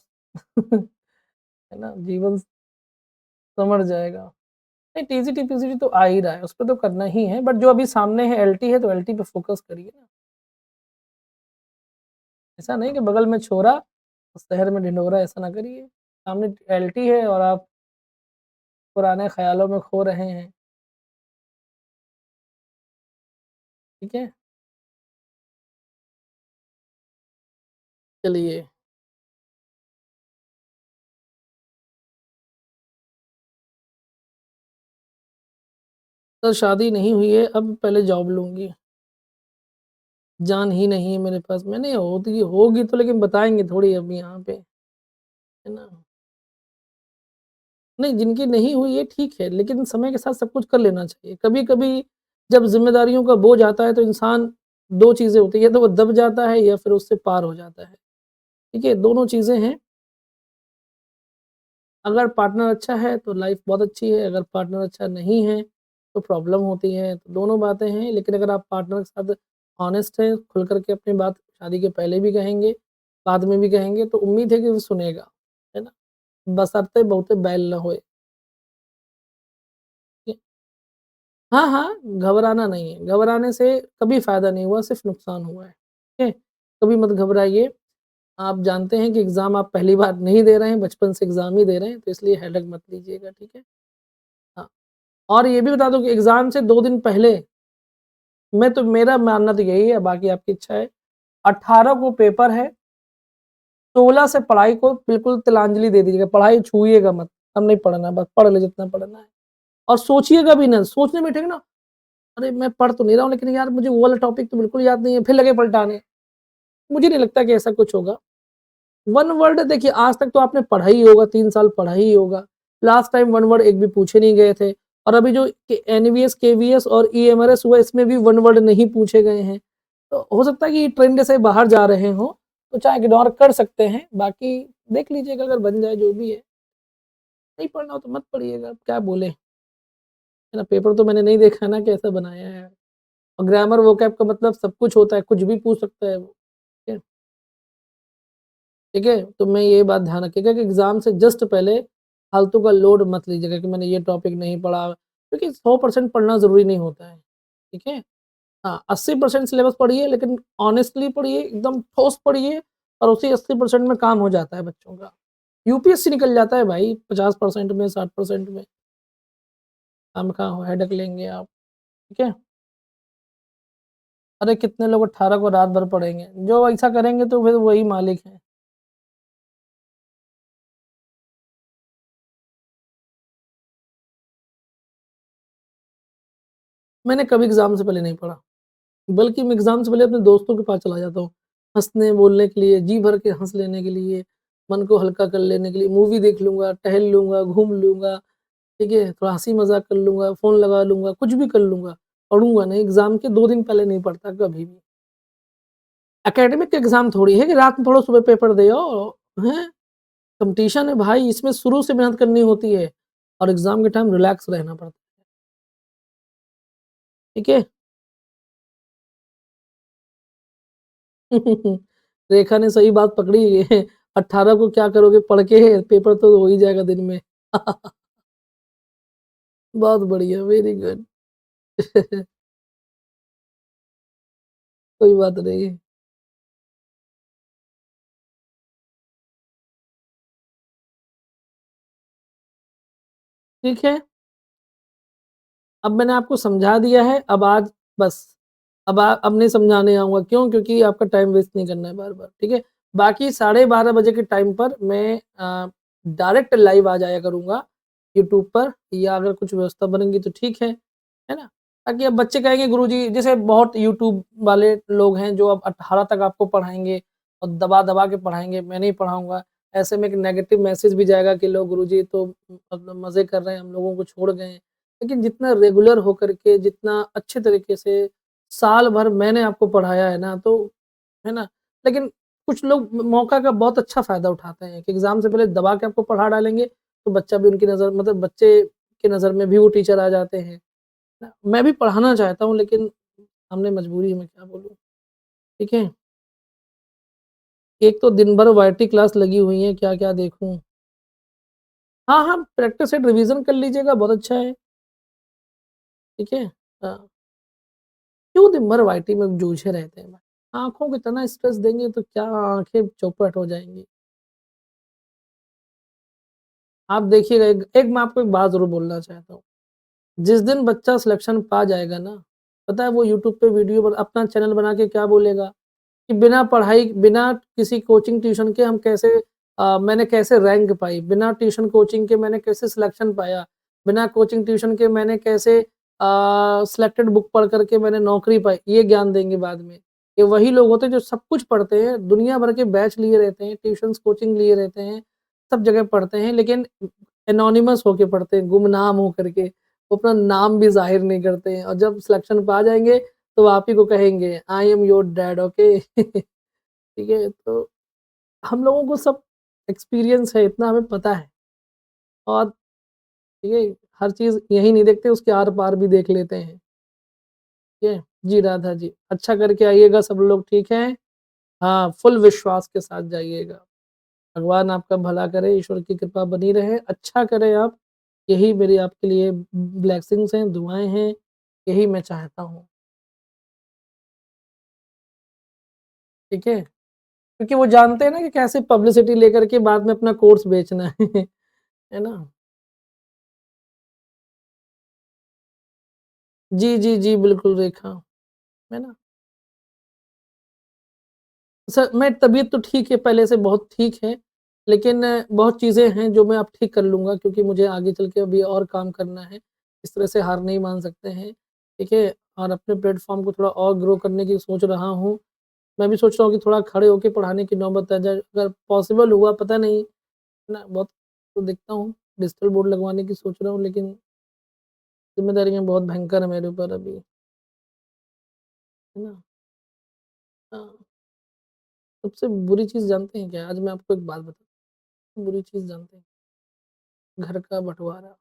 है ना? जीवन संवर जाएगा। नहीं, टीजीटी, पीजीटी तो आ ही रहा है, उसपे तो करना ही है, बट जो अभी सामने है एलटी है, तो एलटी पे फ़ोकस करिए ना। ऐसा नहीं कि बगल में छोरा और शहर में ढिंढोरा, ऐसा ना करिए। सामने एलटी है और आप पुराने ख़्यालों में खो रहे हैं, ठीक है? चलिए, तो शादी नहीं हुई है, अब पहले जॉब लूँगी। जान ही नहीं है मेरे पास, मैंने होगी होगी तो लेकिन बताएँगे थोड़ी अभी यहाँ पे, है ना? नहीं, जिनकी नहीं हुई है ठीक है, लेकिन समय के साथ सब कुछ कर लेना चाहिए। कभी-कभी जब ज़िम्मेदारियों का बोझ आता है तो इंसान, 2 चीज़ें होती हैं, या तो वो दब जाता है या फिर उससे पार हो जाता है। ठीक है? दोनों चीज़ें हैं। अगर पार्टनर अच्छा है तो लाइफ़ बहुत अच्छी है, अगर पार्टनर अच्छा नहीं है तो प्रॉब्लम होती है। तो दोनों बातें हैं, लेकिन अगर आप पार्टनर के साथ हॉनेस्ट हैं, खुल कर के अपनी बात शादी के पहले भी कहेंगे, बाद में भी कहेंगे, तो उम्मीद है कि वो सुनेगा। है ना? बशर्ते बहुते बैल ना होए। हाँ, हाँ, घबराना नहीं है, घबराने से कभी फ़ायदा नहीं हुआ, सिर्फ़ नुकसान हुआ है, ठीक है? कभी मत घबराइए, आप जानते हैं कि एग्ज़ाम आप पहली बार नहीं दे रहे हैं, बचपन से एग्ज़ाम ही दे रहे हैं, तो इसलिए हेडेक मत लीजिएगा, ठीक है? हाँ, और ये भी बता दूँ कि एग्ज़ाम से 2 दिन पहले, मेरा मानना तो यही है, बाकी आपकी इच्छा है, 18 को पेपर है, 16 से पढ़ाई को बिल्कुल तिलांजलि दे दीजिएगा, पढ़ाई छूइएगा मत, अब नहीं पढ़ना, बस पढ़ ले जितना पढ़ना है, और सोचिएगा भी ना, सोचने बैठेंगे ना, अरे! मैं पढ़ तो नहीं रहा हूँ, लेकिन यार मुझे वो वाला टॉपिक तो बिल्कुल याद नहीं है, फिर लगे पलटाने। मुझे नहीं लगता कि ऐसा कुछ होगा। वन वर्ड देखिए, आज तक तो आपने पढ़ा ही होगा, 3 साल पढ़ा ही होगा। लास्ट टाइम वन वर्ड एक भी पूछे नहीं गए थे, और अभी जो के एनवीएस, केवीएस और ईएमआरएस हुआ, इसमें भी वन वर्ड नहीं पूछे गए हैं। तो हो सकता है कि ट्रेंड से बाहर जा रहे हों, तो चाहे इग्नोर कर सकते हैं, बाकी देख लीजिएगा अगर बन जाए जो भी है। नहीं पढ़ना हो तो मत पढ़िएगा, अब क्या बोलें, है ना? पेपर तो मैंने नहीं देखा ना कैसा बनाया है। और ग्रामर वोकैब का मतलब सब कुछ होता है, कुछ भी पूछ सकता है वो। ठीक है? ठीक है? तो मैं ये बात ध्यान रखिएगा कि एग्ज़ाम से जस्ट पहले फालतू का लोड मत लीजिएगा कि मैंने ये टॉपिक नहीं पढ़ा, क्योंकि 100% पढ़ना ज़रूरी नहीं होता है। ठीक है? हाँ, 80% सिलेबस पढ़िए, लेकिन ऑनेस्टली पढ़िए, एकदम ठोस पढ़िए, और उसी 80% में काम हो जाता है बच्चों का। यूपीएससी निकल जाता है भाई 50% में, 60% में। खामखा हेडेक लेंगे आप, ठीक है? अरे कितने लोग 18 को रात भर पढ़ेंगे, जो ऐसा करेंगे तो फिर वही मालिक हैं। मैंने कभी एग्ज़ाम से पहले नहीं पढ़ा, बल्कि मैं एग्ज़ाम से पहले अपने दोस्तों के पास चला जाता हूँ, हँसने बोलने के लिए, जी भर के हँस लेने के लिए, मन को हल्का कर लेने के लिए, मूवी देख लूँगा, टहल लूँगा, घूम लूँगा, ठीक है? थोड़ा हँसी-मज़ाक कर लूँगा, फ़ोन लगा लूँगा, कुछ भी कर लूँगा, पढ़ूँगा नहीं, एग्ज़ाम के 2 दिन पहले नहीं पढ़ता कभी भी। एकेडमिक एग्ज़ाम थोड़ी है कि रात में पढ़ो सुबह पेपर दे आओ, हैं? कॉम्पिटिशन है भाई, इसमें शुरू से मेहनत करनी होती है और एग्ज़ाम के टाइम रिलैक्स रहना पड़ता है, ठीक है? रेखा ने सही बात पकड़ी है, 18 को क्या करोगे पढ़ के, पेपर तो हो ही जाएगा दिन में। बहुत बढ़िया, वेरी गुड। कोई बात नहीं, ठीक है। अब मैंने आपको समझा दिया है, अब आज बस अब नहीं समझाने आऊँगा, क्यों? क्योंकि आपका टाइम वेस्ट नहीं करना है बार-बार, ठीक है? बाकी 12:30 बजे के टाइम पर मैं डायरेक्ट लाइव आ जाया करूँगा यूट्यूब पर, या अगर कुछ व्यवस्था बनेगी तो ठीक है ना? ताकि अब बच्चे कहेंगे गुरुजी, जैसे बहुत यूट्यूब वाले लोग हैं जो अब 18 तक आपको पढ़ाएँगे और दबा-दबा के पढ़ाएँगे, मैं नहीं पढ़ाऊँगा। ऐसे में एक नेगेटिव मैसेज भी जाएगा कि लो गुरुजी तो मतलब मज़े कर रहे हैं, हम लोगों को छोड़ गए हैं। लेकिन जितना रेगुलर होकर के, जितना अच्छे तरीके से साल भर मैंने आपको पढ़ाया है ना, तो है ना? लेकिन कुछ लोग मौका का बहुत अच्छा फ़ायदा उठाते हैं कि एग्ज़ाम से पहले दबा के आपको पढ़ा डालेंगे, तो बच्चा भी उनकी नज़र, मतलब बच्चे की नज़र में भी वो टीचर आ जाते हैं। ना मैं भी पढ़ाना चाहता हूँ, लेकिन सामने मजबूरी है, मैं क्या बोलूँ, ठीक है? एक तो दिन भर वाईटी क्लास लगी हुई है, क्या-क्या देखूँ। हाँ, हाँ, प्रैक्टिस सेट रिवीज़न कर लीजिएगा, बहुत अच्छा है, ठीक है? हाँ। क्यों दिन भर वाईटी में जूझे रहते हैं भाई? आँखों को इतना स्ट्रेस देंगे तो क्या आँखें चौपट हो जाएँगी। आप देखिएगा, एक एक मैं आपको एक बात ज़रूर बोलना चाहता हूँ। जिस दिन बच्चा सिलेक्शन पा जाएगा ना, पता है वो यूट्यूब पे वीडियो पर अपना चैनल बना के क्या बोलेगा? कि बिना पढ़ाई, बिना किसी कोचिंग ट्यूशन के हम कैसे मैंने कैसे रैंक पाई, बिना ट्यूशन कोचिंग के मैंने कैसे सिलेक्शन पाया, बिना कोचिंग ट्यूशन के मैंने कैसे सिलेक्टेड बुक पढ़ कर के मैंने नौकरी पाई, ये ज्ञान देंगे बाद में। ये वही लोग होते हैं जो सब कुछ पढ़ते हैं, दुनिया भर के बैच लिए रहते हैं, ट्यूशन्स कोचिंग लिए रहते हैं, सब जगह पढ़ते हैं, लेकिन एनोनिमस होके पढ़ते हैं, गुमनाम होकर के। वो अपना नाम भी ज़ाहिर नहीं करते हैं और जब सिलेक्शन पा जाएँगे तो आप ही को कहेंगे I am your dad, okay. ठीक है? तो हम लोगों को सब एक्सपीरियंस है, इतना हमें पता है और ठीक है, हर चीज़ यही नहीं देखते, उसके आर-पार भी देख लेते हैं, ठीक है? जी, राधा जी। अच्छा करके आइएगा, सब लोग ठीक हैं? हाँ, फुल विश्वास के साथ जाइएगा। भगवान आपका भला करे, ईश्वर की कृपा बनी रहे, अच्छा करें आप, यही मेरी आपके लिए ब्लेसिंग्स हैं, दुआएँ हैं, यही मैं चाहता हूँ, ठीक है? क्योंकि वो जानते हैं ना कि कैसे पब्लिसिटी लेकर के बाद में अपना कोर्स बेचना है। है ना? जी, जी, जी, बिल्कुल रेखा, है ना? सर मैं तबीयत तो ठीक है, पहले से बहुत ठीक है, लेकिन बहुत चीज़ें हैं जो मैं अब ठीक कर लूँगा, क्योंकि मुझे आगे चल के अभी और काम करना है। इस तरह से हार नहीं मान सकते हैं, ठीक है? और अपने प्लेटफ़ॉर्म को थोड़ा और ग्रो करने की सोच रहा हूँ। मैं भी सोच रहा हूँ कि थोड़ा खड़े होके पढ़ाने की नौबत आ जाए, अगर पॉसिबल हुआ पता नहीं, है ना? बहुत तो देखता हूँ, डिजिटल बोर्ड लगवाने की सोच रहा हूँ, लेकिन ज़िम्मेदारियाँ बहुत भयंकर है मेरे ऊपर अभी, है ना? हाँ, सबसे बुरी चीज़ जानते हैं क्या है? आज मैं आपको एक बात बताता हूँ, बुरी चीज़ जानते हैं? घर का बँटवारा,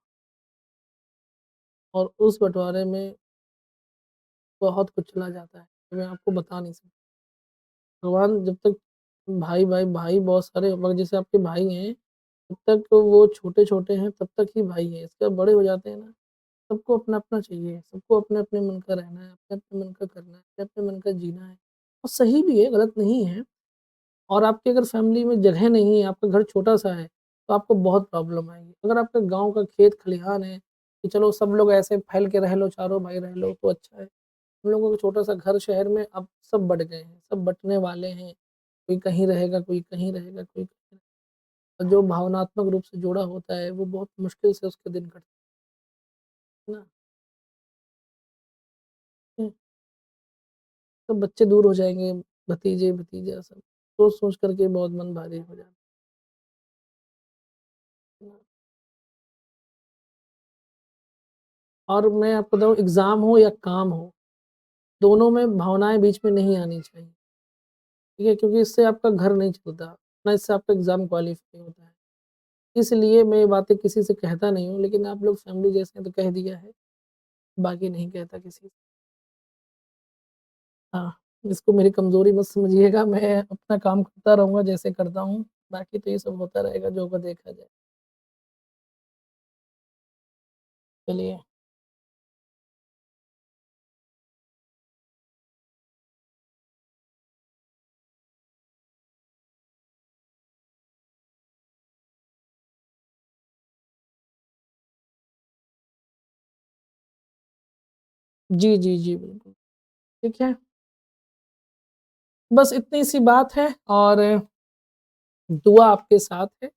और उस बँटवारे में बहुत कुछ चला जाता है, मैं आपको बता नहीं सकता। भगवान जब तक भाई बहुत सारे, मगर जैसे आपके भाई हैं, जब तक वो छोटे-छोटे हैं तब तक ही भाई हैं, इसके बाद बड़े हो जाते हैं ना, सबको अपना-अपना चाहिए, सबको अपने-अपने मन का रहना है, अपने-अपने मन का करना है, अपने-अपने मन का जीना है। और सही भी है, गलत नहीं है, और आपकी अगर फैमिली में जगह नहीं है, आपका घर छोटा-सा है, तो आपको बहुत प्रॉब्लम आएगी। अगर आपका गाँव का खेत खलिहान है, कि चलो सब लोग ऐसे फैल के रह लो, चारों भाई रह लो तो अच्छा है। हम लोगों का छोटा-सा घर शहर में अब सब बँट गए हैं, सब बँटने वाले हैं। कोई कहीं रहेगा, कोई कहीं रहेगा, कोई कहीं और जो भावनात्मक रूप से जुड़ा होता है, वो बहुत मुश्किल से उसके दिन कटते हैं ना। हुँ, सब बच्चे दूर हो जाएँगे, भतीजे-भतीजा सब। सोच-सोच कर के बहुत मन भारी हो जाता है ना। और मैं आपको बताऊँ एग्ज़ाम हो या काम हो, दोनों में भावनाएँ बीच में नहीं आनी चाहिए, ठीक है? क्योंकि इससे आपका घर नहीं चलता, ना इससे आपका एग्ज़ाम क्वालीफाई होता है। इसलिए मैं ये बातें किसी से कहता नहीं हूँ, लेकिन आप लोग फैमिली जैसे हैं तो कह दिया है, बाकी नहीं कहता किसी से। हाँ, इसको मेरी कमज़ोरी मत समझिएगा, मैं अपना काम करता रहूँगा जैसे करता हूँ, बाकी तो ये सब होता रहेगा जो होगा देखा जाए। चलिए जी, जी, जी, बिल्कुल। ठीक है, बस इतनी सी बात है और दुआ आपके साथ है।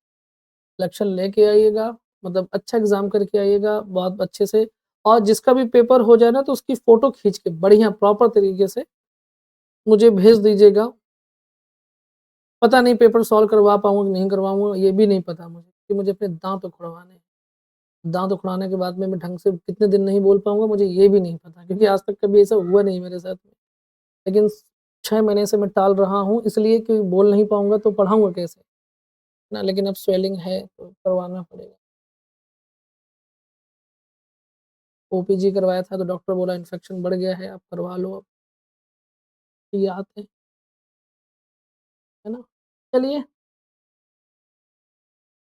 लक्ष्य लेके आइएगा, मतलब अच्छा एग्ज़ाम करके आइएगा, बहुत अच्छे से और जिसका भी पेपर हो जाए ना तो उसकी फ़ोटो खींच के बढ़िया प्रॉपर तरीके से मुझे भेज दीजिएगा। पता नहीं पेपर सॉल्व करवा पाऊँगा कि नहीं करवाऊँगा, ये भी नहीं पता मुझे, कि मुझे अपने दाँत उखड़वाने हैं। दाँत उखड़ाने के बाद में मैं ढंग से कितने दिन नहीं बोल पाऊँगा, मुझे ये भी नहीं पता क्योंकि आज तक कभी ऐसा हुआ नहीं मेरे साथ में। लेकिन 6 महीने से मैं टाल रहा हूँ इसलिए कि बोल नहीं पाऊँगा तो पढ़ाऊँगा कैसे? ना लेकिन अब स्वेलिंग है तो करवाना पड़ेगा। ओपीजी करवाया था तो डॉक्टर बोला इन्फेक्शन बढ़ गया है, आप करवा लो अब। ये आते हैं, है ना? चलिए,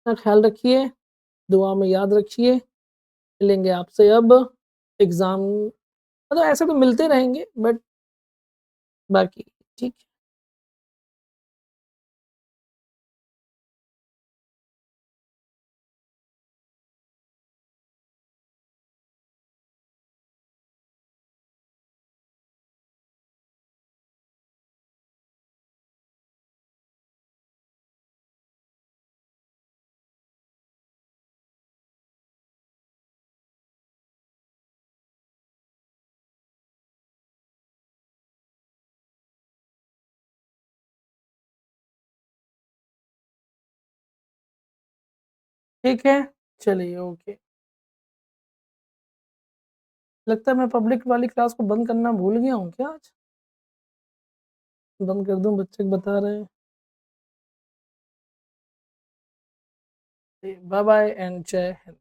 अपना ख़्याल रखिए, दुआ में याद रखिए, मिलेंगे आपसे अब एग्ज़ाम मतलब ऐसे तो मिलते रहेंगे बट बाकी ठीक है, ठीक है? चलिए ओके। लगता है मैं पब्लिक वाली क्लास को बंद करना भूल गया हूँ क्या आज? बंद कर दूँ बच्चे बता रहे हैं। बाय बाय एंड जय हिंद।